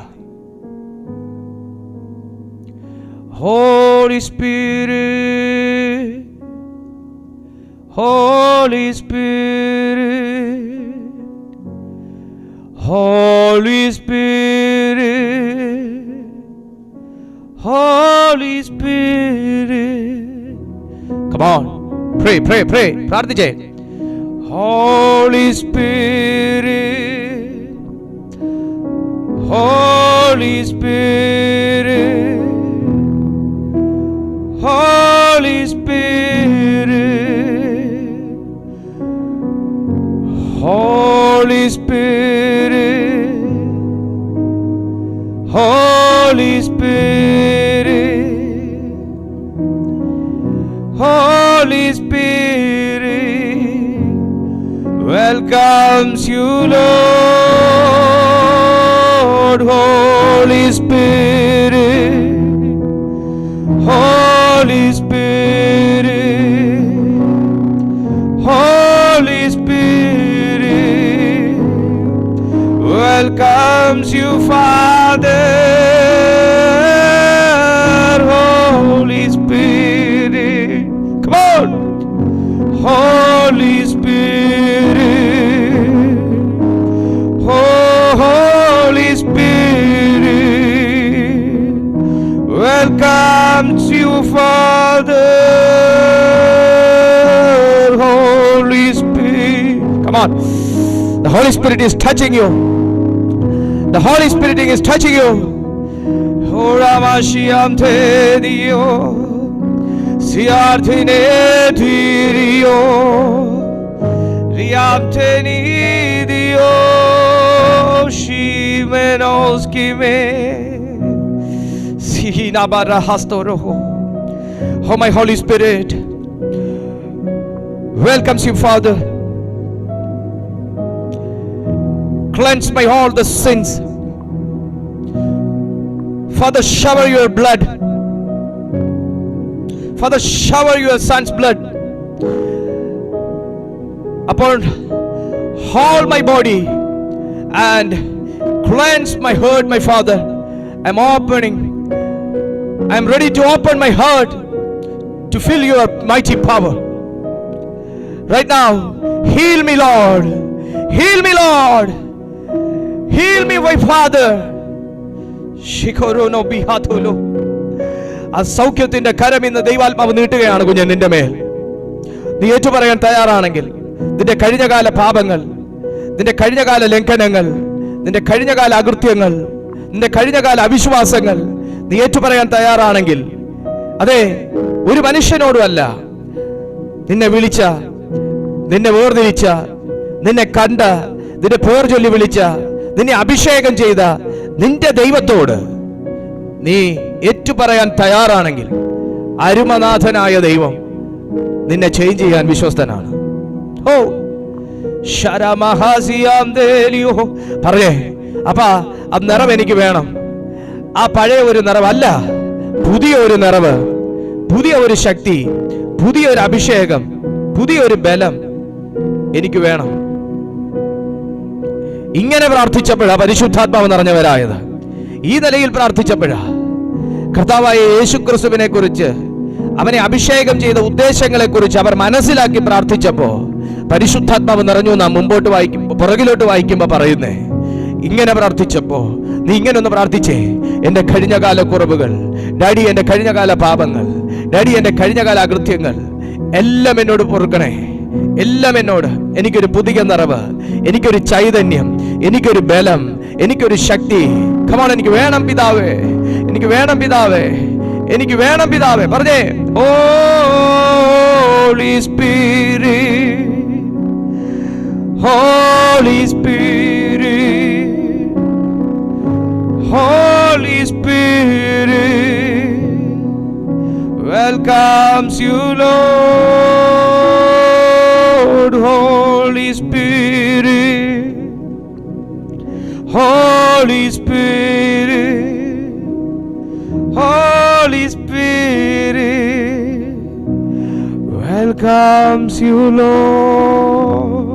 Holy Spirit, Holy Spirit, Holy Spirit, Holy Spirit. Come on, pray, pray, pray. പ്രാർത്ഥിച്ചേ. Holy Spirit, Holy Spirit, Holy Spirit, Holy Spirit, Holy Spirit, Holy Spirit welcomes you, Lord. Holy Spirit, Holy Spirit, Holy Spirit welcomes you, Father. Holy Spirit, come on. Holy Spirit, Holy Spirit welcomes you, Father. Holy Spirit, come on. The Holy Spirit is touching you. The Holy Spirit is touching you. Oramashiante Dio, Siartine Dio, Riamte Dio, Shimenoski me. Oh, my Holy Spirit welcomes you, Father. Cleanse my all the sins. Father, shower your blood. Father, shower your son's blood upon all my body and cleanse my heart, my Father. I'm ready to open my heart to feel your mighty power. Right now, heal me, Lord. Heal me, Lord. Heal me, my Father. Shikorono bihatolo. ആ സൗഖ്യത്തിന്റെ കരം ഇന്ന് ദൈവാത്മാവ് നീട്ടുകയാണ് കുഞ്ഞ് നിന്റെ മേൽ. നീ ഏറ്റുപറയാൻ തയ്യാറാണെങ്കിൽ നിന്റെ കഴിഞ്ഞകാല പാപങ്ങൾ, നിന്റെ കഴിഞ്ഞകാല ലംഘനങ്ങൾ, നിന്റെ കഴിഞ്ഞകാല അകൃത്യങ്ങൾ, നിന്റെ കഴിഞ്ഞകാല അവിശ്വാസങ്ങൾ നീ ഏറ്റുപറയാൻ തയ്യാറാണെങ്കിൽ, അതെ, ഒരു മനുഷ്യനോടുമല്ല, നിന്നെ വിളിച്ച, നിന്നെ വേർതിരിച്ച, നിന്നെ കണ്ട, നിന്റെ പേർ ചൊല്ലി വിളിച്ച, നിന്നെ അഭിഷേകം ചെയ്ത നിന്റെ ദൈവത്തോട് നീ ഏറ്റുപറയാൻ തയ്യാറാണെങ്കിൽ അരുമനാഥനായ ദൈവം നിന്നെ ചേഞ്ച് ചെയ്യാൻ വിശ്വസ്തനാണ്. ഓ പറയേ, അപ്പാ ആ നിറവ് എനിക്ക് വേണം. ആ പഴയ ഒരു നിറവല്ല, പുതിയ ഒരു നിറവ്, പുതിയ ഒരു ശക്തി, പുതിയ ഒരു അഭിഷേകം, പുതിയ ഒരു ബലം എനിക്ക് വേണം. ഇങ്ങനെ പ്രാർത്ഥിച്ചപ്പോഴാ പരിശുദ്ധാത്മാവ് നിറഞ്ഞവരായത്. ഈ നിലയിൽ പ്രാർത്ഥിച്ചപ്പോഴാ കർത്താവായ യേശുക്രിസ്തുവിനെ കുറിച്ച്, അവനെ അഭിഷേകം ചെയ്ത ഉദ്ദേശങ്ങളെ കുറിച്ച് അവർ മനസ്സിലാക്കി പ്രാർത്ഥിച്ചപ്പോ പരിശുദ്ധാത്മാവ് നിറഞ്ഞു. നാം മുമ്പോട്ട് വായിക്കുമ്പോ, പുറകിലോട്ട് വായിക്കുമ്പോ പറയുന്നേ, ഇങ്ങനെ പ്രാർത്ഥിച്ചപ്പോ നീ ഇങ്ങനെ ഒന്ന് പ്രാർത്ഥിച്ചേ, എന്റെ കഴിഞ്ഞകാല കുറവുകൾ, ഡാഡി എൻ്റെ കഴിഞ്ഞകാല പാപങ്ങൾ, ഡാഡി എൻ്റെ കഴിഞ്ഞകാല അകൃത്യങ്ങൾ എല്ലാം എന്നോട് പൊറുക്കണേ. എല്ലാം എന്നോട്. എനിക്കൊരു പുതിയ നിറവ്, എനിക്കൊരു ചൈതന്യം, എനിക്കൊരു ബലം, എനിക്കൊരു ശക്തി. കമോൺ, എനിക്ക് വേണം പിതാവേ, എനിക്ക് വേണം പിതാവേ, എനിക്ക് വേണം പിതാവേ. പറഞ്ഞേ, holy spirit, holy spirit, holy spirit welcomes you, Lord. Holy Spirit, Holy Spirit, Holy Spirit welcomes you, Lord.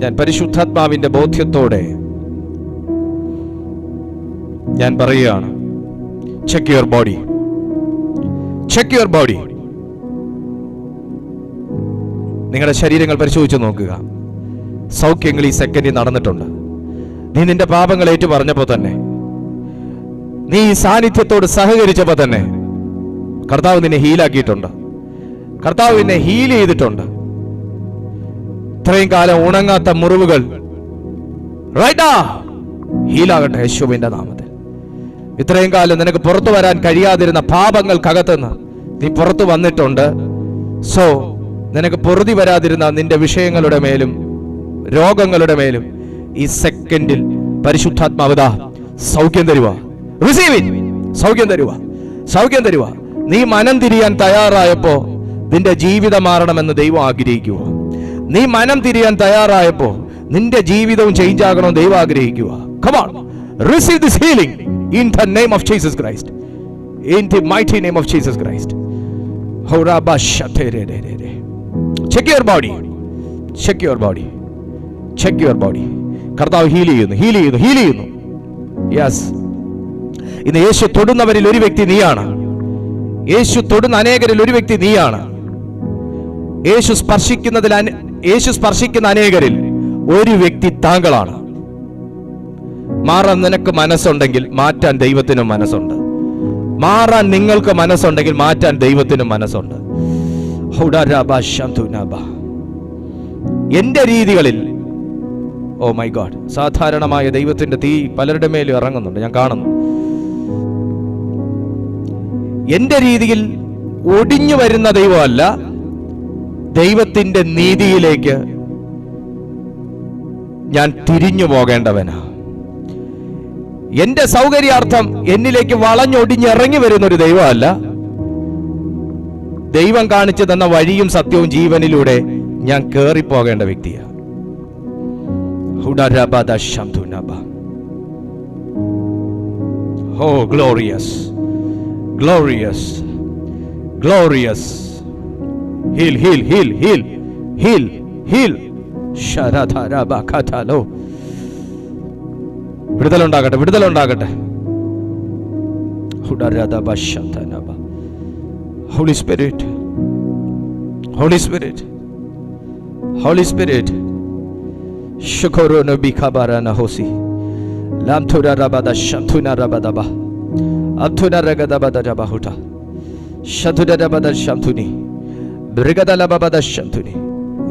ഞാൻ പരിശുദ്ധാത്മാവിന്റെ ബോധ്യത്തോടെ ഞാൻ പറയുകയാണ്, check your body, check your body. നിങ്ങളുടെ ശരീരങ്ങൾ പരിശോധിച്ച് നോക്കുക. സൗഖ്യങ്ങൾ ഈ സെക്കൻഡിൽ നടന്നിട്ടുണ്ട്. നീ നിന്റെ പാപങ്ങൾ ഏറ്റു പറഞ്ഞപ്പോൾ തന്നെ, നീ ഈ സാന്നിധ്യത്തോട് സഹകരിച്ചപ്പോൾ തന്നെ കർത്താവ് നിന്നെ ഹീലാക്കിയിട്ടുണ്ട്. കർത്താവ് നിന്നെ ഹീൽ ചെയ്തിട്ടുണ്ട്. ഇത്രയും കാലം ഉണങ്ങാത്ത മുറിവുകൾ റൈറ്റ് ഹീലാകട്ടെ യേശുവിന്റെ നാമത്തിൽ. ഇത്രയും കാലം നിനക്ക് പുറത്തു വരാൻ കഴിയാതിരുന്ന പാപങ്ങൾക്കകത്തുനിന്ന് നീ പുറത്തു വന്നിട്ടുണ്ട്. സോ നിനക്ക് പൊറുതി വരാതിരുന്ന നിന്റെ വിഷയങ്ങളുടെ മേലും രോഗങ്ങളുടെ മേലും ഈ സെക്കൻഡിൽ പരിശുദ്ധാത്മാവ് സൗഖ്യം തരുക. Receive it. സൗഖ്യം തരുക, സൗഖ്യം തരുക. നീ മനം തിരിയാൻ തയ്യാറായപ്പോ നിന്റെ ജീവിതം മാറണമെന്ന് ദൈവം ആഗ്രഹിക്കുക. നീ മനം തിരിയാൻ തയ്യാറായപ്പോ നിന്റെ ജീവിതവും ചേഞ്ച് ആകണമെന്ന് ദൈവം ആഗ്രഹിക്കുക. Come on, receive this healing in the name of Jesus Christ, in the mighty name of Jesus Christ. Check your body, check your body, check your body. കർത്താവ് ഹീൽ ചെയ്യുന്നു, ഹീൽ ചെയ്യുന്നു, ഹീൽ ചെയ്യുന്നു. Yes, ഇന്ന് യേശു തൊടുന്നവരിൽ ഒരു വ്യക്തി നീയാണ്. യേശു തൊടുന്ന അനേകരിൽ ഒരു വ്യക്തി നീയാണ്. യേശു സ്പർശിക്കുന്ന അനേകരിൽ ഒരു വ്യക്തി താങ്കളാണ്. മാറാൻ നിനക്ക് മനസ്സുണ്ടെങ്കിൽ മാറ്റാൻ ദൈവത്തിനും മനസ്സുണ്ട്. മാറാൻ നിങ്ങൾക്ക് മനസ്സുണ്ടെങ്കിൽ മാറ്റാൻ ദൈവത്തിനും മനസ്സുണ്ട്. എന്റെ രീതികളിൽ, ഓ മൈ ഗോഡ്, സാധാരണമായ ദൈവത്തിന്റെ തീ പലരുടെ മേലും ഇറങ്ങുന്നുണ്ട്, ഞാൻ കാണുന്നു. എന്റെ രീതിയിൽ ഒടിഞ്ഞു വരുന്ന ദൈവമല്ല, ദൈവത്തിന്റെ നീതിയിലേക്ക് ഞാൻ തിരിഞ്ഞു പോകേണ്ടവനാ. എന്റെ സൗകര്യാർത്ഥം എന്നിലേക്ക് വളഞ്ഞൊടിഞ്ഞിറങ്ങി വരുന്ന ഒരു ദൈവമല്ല, ദൈവം കാണിച്ചു തന്ന വഴിയും സത്യവും ജീവനിലൂടെ ഞാൻ കേറിപ്പോകേണ്ട വ്യക്തിയാണ്. O glorious, glorious, glorious. Heal, heal, heal, heal, heal, heal. ശരധരബഖതലോ. വിടുതലുണ്ടാകട്ടെ, വിടുതലുണ്ടാകട്ടെ. Holy Spirit, Holy Spirit, Holy Spirit. Shukorono bikhabarana hosi. Lamthura rabada shantuna rabadaba. Amthuna ragadabada jabahuta. Shantuna rabada shantuni. Brigada labada shantuni.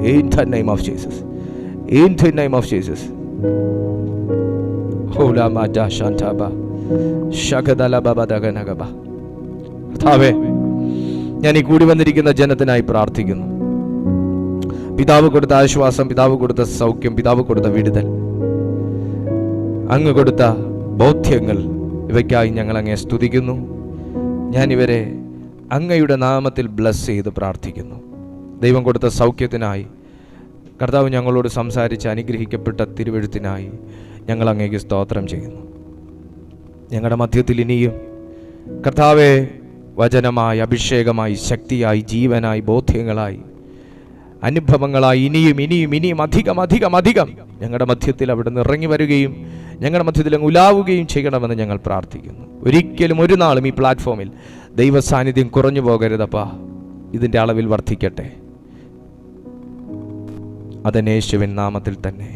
In the name of Jesus. In the name of Jesus. Hola mada shantaba. Shakadala babadaganagaba. Tave. ഞാൻ ഈ കൂടി വന്നിരിക്കുന്ന ജനത്തിനായി പ്രാർത്ഥിക്കുന്നു. പിതാവ് കൊടുത്ത ആശ്വാസം, പിതാവ് കൊടുത്ത സൗഖ്യം, പിതാവ് കൊടുത്ത വിടുതൽ, അങ്ങ് കൊടുത്ത ബോധ്യങ്ങൾ, ഇവയ്ക്കായി ഞങ്ങൾ അങ്ങയെ സ്തുതിക്കുന്നു. ഞാൻ ഇവരെ അങ്ങയുടെ നാമത്തിൽ ബ്ലസ് ചെയ്ത് പ്രാർത്ഥിക്കുന്നു. ദൈവം കൊടുത്ത സൗഖ്യത്തിനായി, കർത്താവ് ഞങ്ങളോട് സംസാരിച്ച് അനുഗ്രഹിക്കപ്പെട്ട തിരുവെഴുത്തിനായി ഞങ്ങൾ അങ്ങേക്ക് സ്തോത്രം ചെയ്യുന്നു. ഞങ്ങളുടെ മധ്യത്തിൽ ഇനിയും കർത്താവെ വചനമായി, അഭിഷേകമായി, ശക്തിയായി, ജീവനായി, ബോധ്യങ്ങളായി, അനുഭവങ്ങളായി ഇനിയും ഇനിയും ഇനിയും അധികം അധികം അധികം ഞങ്ങളുടെ മധ്യത്തിൽ അവിടുന്ന് ഇറങ്ങി വരികയും ഞങ്ങളുടെ മധ്യത്തിൽ അങ്ങ് ഉലാവുകയും ചെയ്യണമെന്ന് ഞങ്ങൾ പ്രാർത്ഥിക്കുന്നു. ഒരിക്കലും ഒരു നാളും ഈ പ്ലാറ്റ്ഫോമിൽ ദൈവ സാന്നിധ്യം കുറഞ്ഞു പോകരുതപ്പാ. ഇതിൻ്റെ അളവിൽ വർദ്ധിക്കട്ടെ. അതെന്നെ യേശുവിൻ നാമത്തിൽ തന്നെ.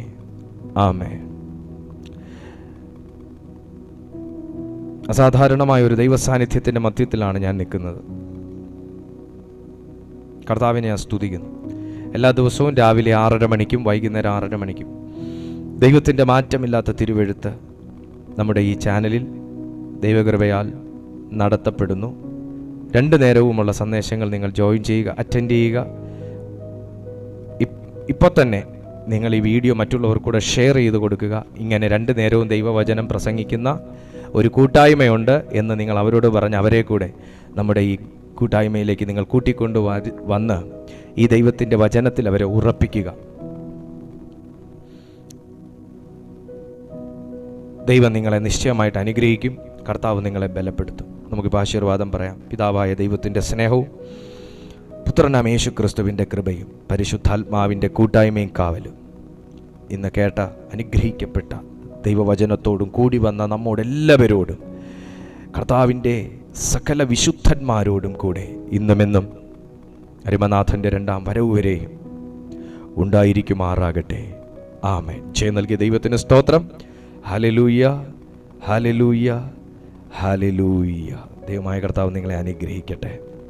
ആമേൻ. അസാധാരണമായ ഒരു ദൈവസാന്നിധ്യത്തിൻ്റെ മധ്യത്തിലാണ് ഞാൻ നിൽക്കുന്നത്. കർത്താവിനെ ഞാൻ സ്തുതിക്കുന്നു. എല്ലാ ദിവസവും രാവിലെ 6:30 മണിക്കും വൈകുന്നേരം 6:30 മണിക്കും ദൈവത്തിൻ്റെ മാറ്റമില്ലാത്ത തിരുവെഴുത്ത് നമ്മുടെ ഈ ചാനലിൽ ദൈവകൃപയാൽ നടത്തപ്പെടുന്നു. 2 നേരവുമുള്ള സന്ദേശങ്ങൾ നിങ്ങൾ ജോയിൻ ചെയ്യുക, അറ്റൻഡ് ചെയ്യുക. ഇപ്പോൾ തന്നെ നിങ്ങൾ ഈ വീഡിയോ മറ്റുള്ളവർക്കൂടെ ഷെയർ ചെയ്ത് കൊടുക്കുക. ഇങ്ങനെ 2 നേരവും ദൈവവചനം പ്രസംഗിക്കുന്ന ഒരു കൂട്ടായ്മയുണ്ട് എന്ന് നിങ്ങൾ അവരോട് പറഞ്ഞ് അവരെ കൂടെ നമ്മുടെ ഈ കൂട്ടായ്മയിലേക്ക് നിങ്ങൾ കൂട്ടിക്കൊണ്ട് വന്ന് ഈ ദൈവത്തിൻ്റെ വചനത്തിൽ അവരെ ഉറപ്പിക്കുക. ദൈവം നിങ്ങളെ നിശ്ചയമായിട്ട് അനുഗ്രഹിക്കും. കർത്താവ് നിങ്ങളെ ബലപ്പെടുത്തും. നമുക്കിപ്പോൾ ആശീർവാദം പറയാം. പിതാവായ ദൈവത്തിൻ്റെ സ്നേഹവും പുത്രനാം യേശു ക്രിസ്തുവിൻ്റെ കൃപയും പരിശുദ്ധാത്മാവിൻ്റെ കൂട്ടായ്മയും കാവലും ഇന്ന് കേട്ട അനുഗ്രഹിക്കപ്പെട്ട ദൈവവചനത്തോടും കൂടി വന്ന നമ്മോടെല്ലാവരോടും കർത്താവിൻ്റെ സകല വിശുദ്ധന്മാരോടും കൂടെ ഇന്നുമെന്നും അരിമനാഥൻ്റെ 2ാം വരവ് വരെയും ഉണ്ടായിരിക്കുമാറാകട്ടെ. ആമേൻ. ജയം നൽകിയ ദൈവത്തിന് സ്തോത്രം. Hallelujah, hallelujah, hallelujah. ദൈവമായ കർത്താവ് നിങ്ങളെ അനുഗ്രഹിക്കട്ടെ.